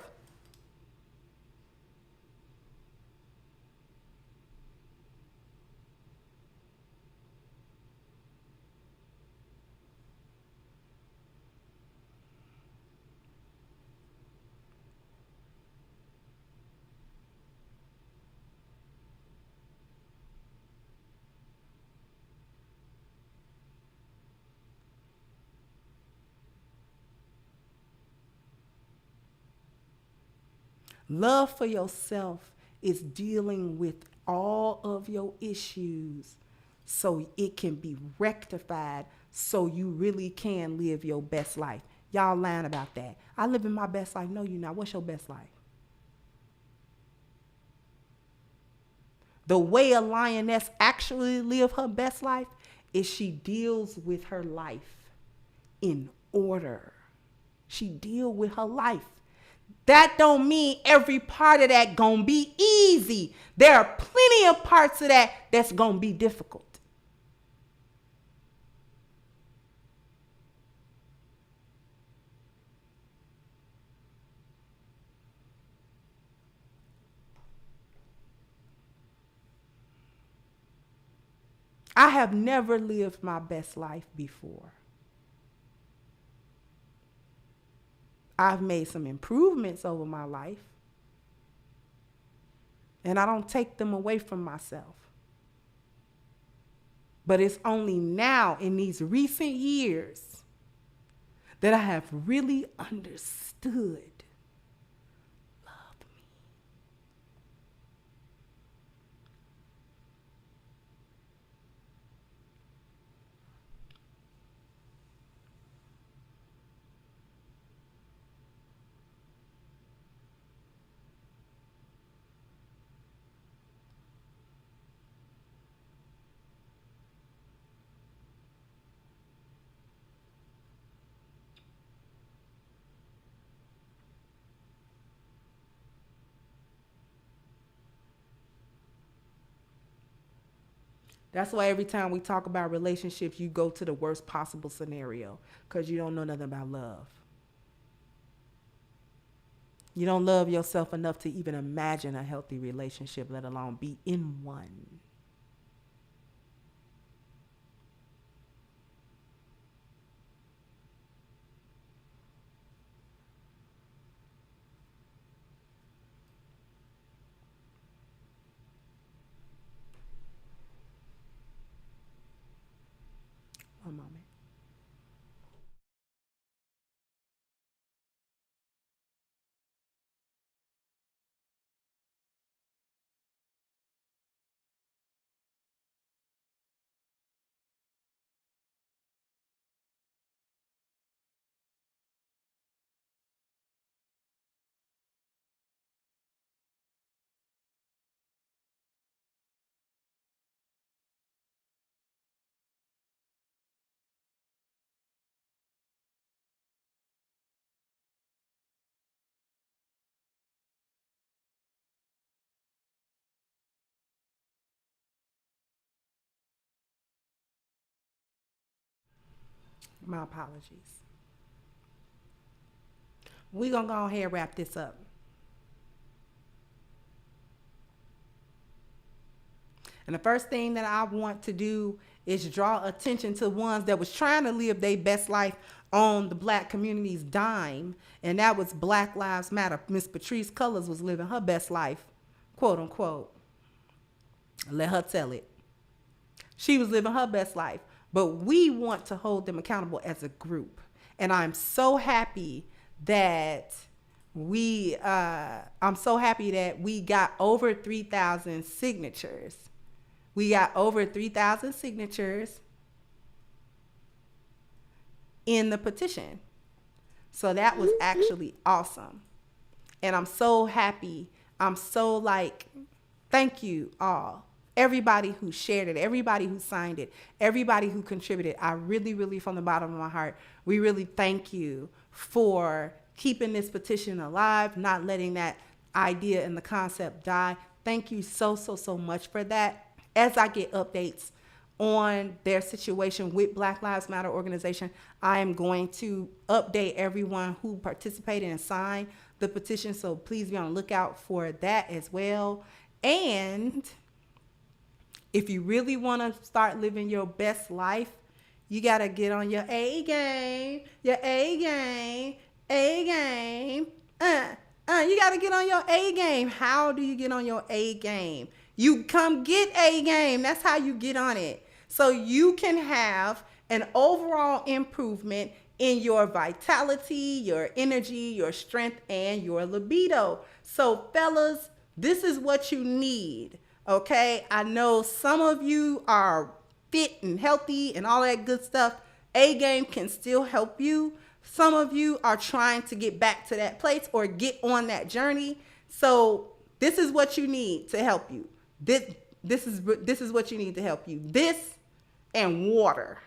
Love for yourself is dealing with all of your issues so it can be rectified, so you really can live your best life. Y'all lying about that. I live in my best life. No, you not. What's your best life? The way a lioness actually live her best life is she deals with her life in order. She deal with her life. That don't mean every part of that gonna be easy. There are plenty of parts of that that's gonna be difficult. I have never lived my best life before. I've made some improvements over my life, and I don't take them away from myself. But it's only now in these recent years that I have really understood love me. That's why every time we talk about relationships, you go to the worst possible scenario because you don't know nothing about love. You don't love yourself enough to even imagine a healthy relationship, let alone be in one. One moment. My apologies. We're going to go ahead and wrap this up. And the first thing that I want to do is draw attention to ones that was trying to live their best life on the black community's dime. And that was Black Lives Matter. Miss Patrice Cullors was living her best life, quote unquote. Let her tell it. She was living her best life. But we want to hold them accountable as a group. And I'm so happy that we got over 3,000 signatures. We got over 3,000 signatures in the petition. So that was actually awesome. And I'm so happy. I'm so thank you all. Everybody who shared it, everybody who signed it, everybody who contributed. I really, really, from the bottom of my heart, we really thank you for keeping this petition alive, not letting that idea and the concept die. Thank you so, so, so much for that. As I get updates on their situation with Black Lives Matter organization, I am going to update everyone who participated and signed the petition. So please be on the lookout for that as well. And if you really want to start living your best life, you got to get on your A game, your A game, A game. You got to get on your A game. How do you get on your A game? You come get A game. That's how you get on it. So you can have an overall improvement in your vitality, your energy, your strength, and your libido. So fellas, this is what you need. Okay, I know some of you are fit and healthy and all that good stuff. A game can still help you. Some of you are trying to get back to that place or get on that journey. So this is what you need to help you. This is what you need to help you. This and water.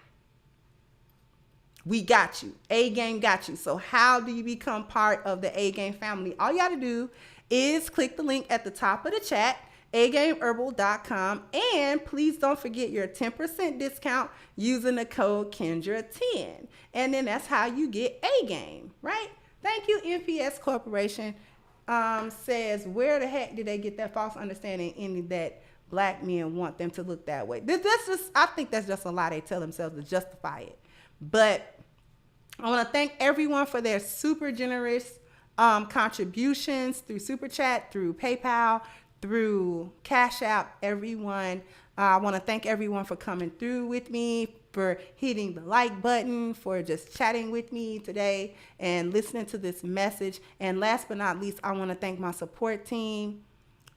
We got you. A game got you. So how do you become part of the A game family? All you got to do is click the link at the top of the chat, agameherbal.com, and please don't forget your 10% discount using the code Kendra10. And then that's how you get A game, right? Thank you, NPS Corporation. Says, where the heck did they get that false understanding in that black men want them to look that way? I think that's just a lie they tell themselves to justify it. But I want to thank everyone for their super generous contributions through Super Chat, through PayPal, through Cash App, everyone. I want to thank everyone for coming through with me, for hitting the like button, for just chatting with me today and listening to this message. And last but not least, I want to thank my support team.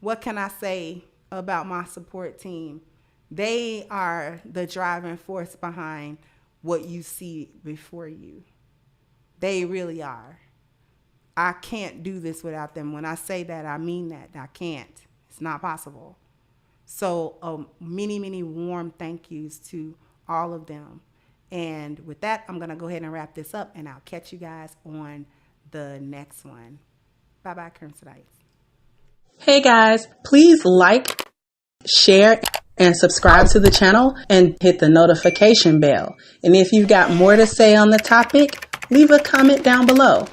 What can I say about my support team? They are the driving force behind what you see before you. They really are. I can't do this without them. When I say that, I mean that. I can't. It's not possible. So many, many warm thank yous to all of them. And with that, I'm going to go ahead and wrap this up, and I'll catch you guys on the next one. Bye-bye, Crimsonites. Hey guys, please like, share, and subscribe to the channel and hit the notification bell. And if you've got more to say on the topic, leave a comment down below.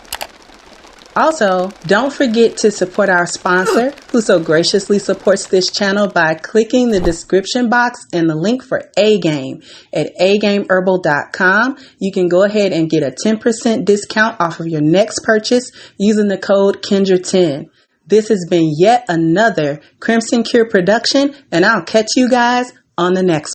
Also, don't forget to support our sponsor, who so graciously supports this channel by clicking the description box and the link for A-Game at agameherbal.com. You can go ahead and get a 10% discount off of your next purchase using the code Kendra10. This has been yet another Crimson Cure production, and I'll catch you guys on the next one.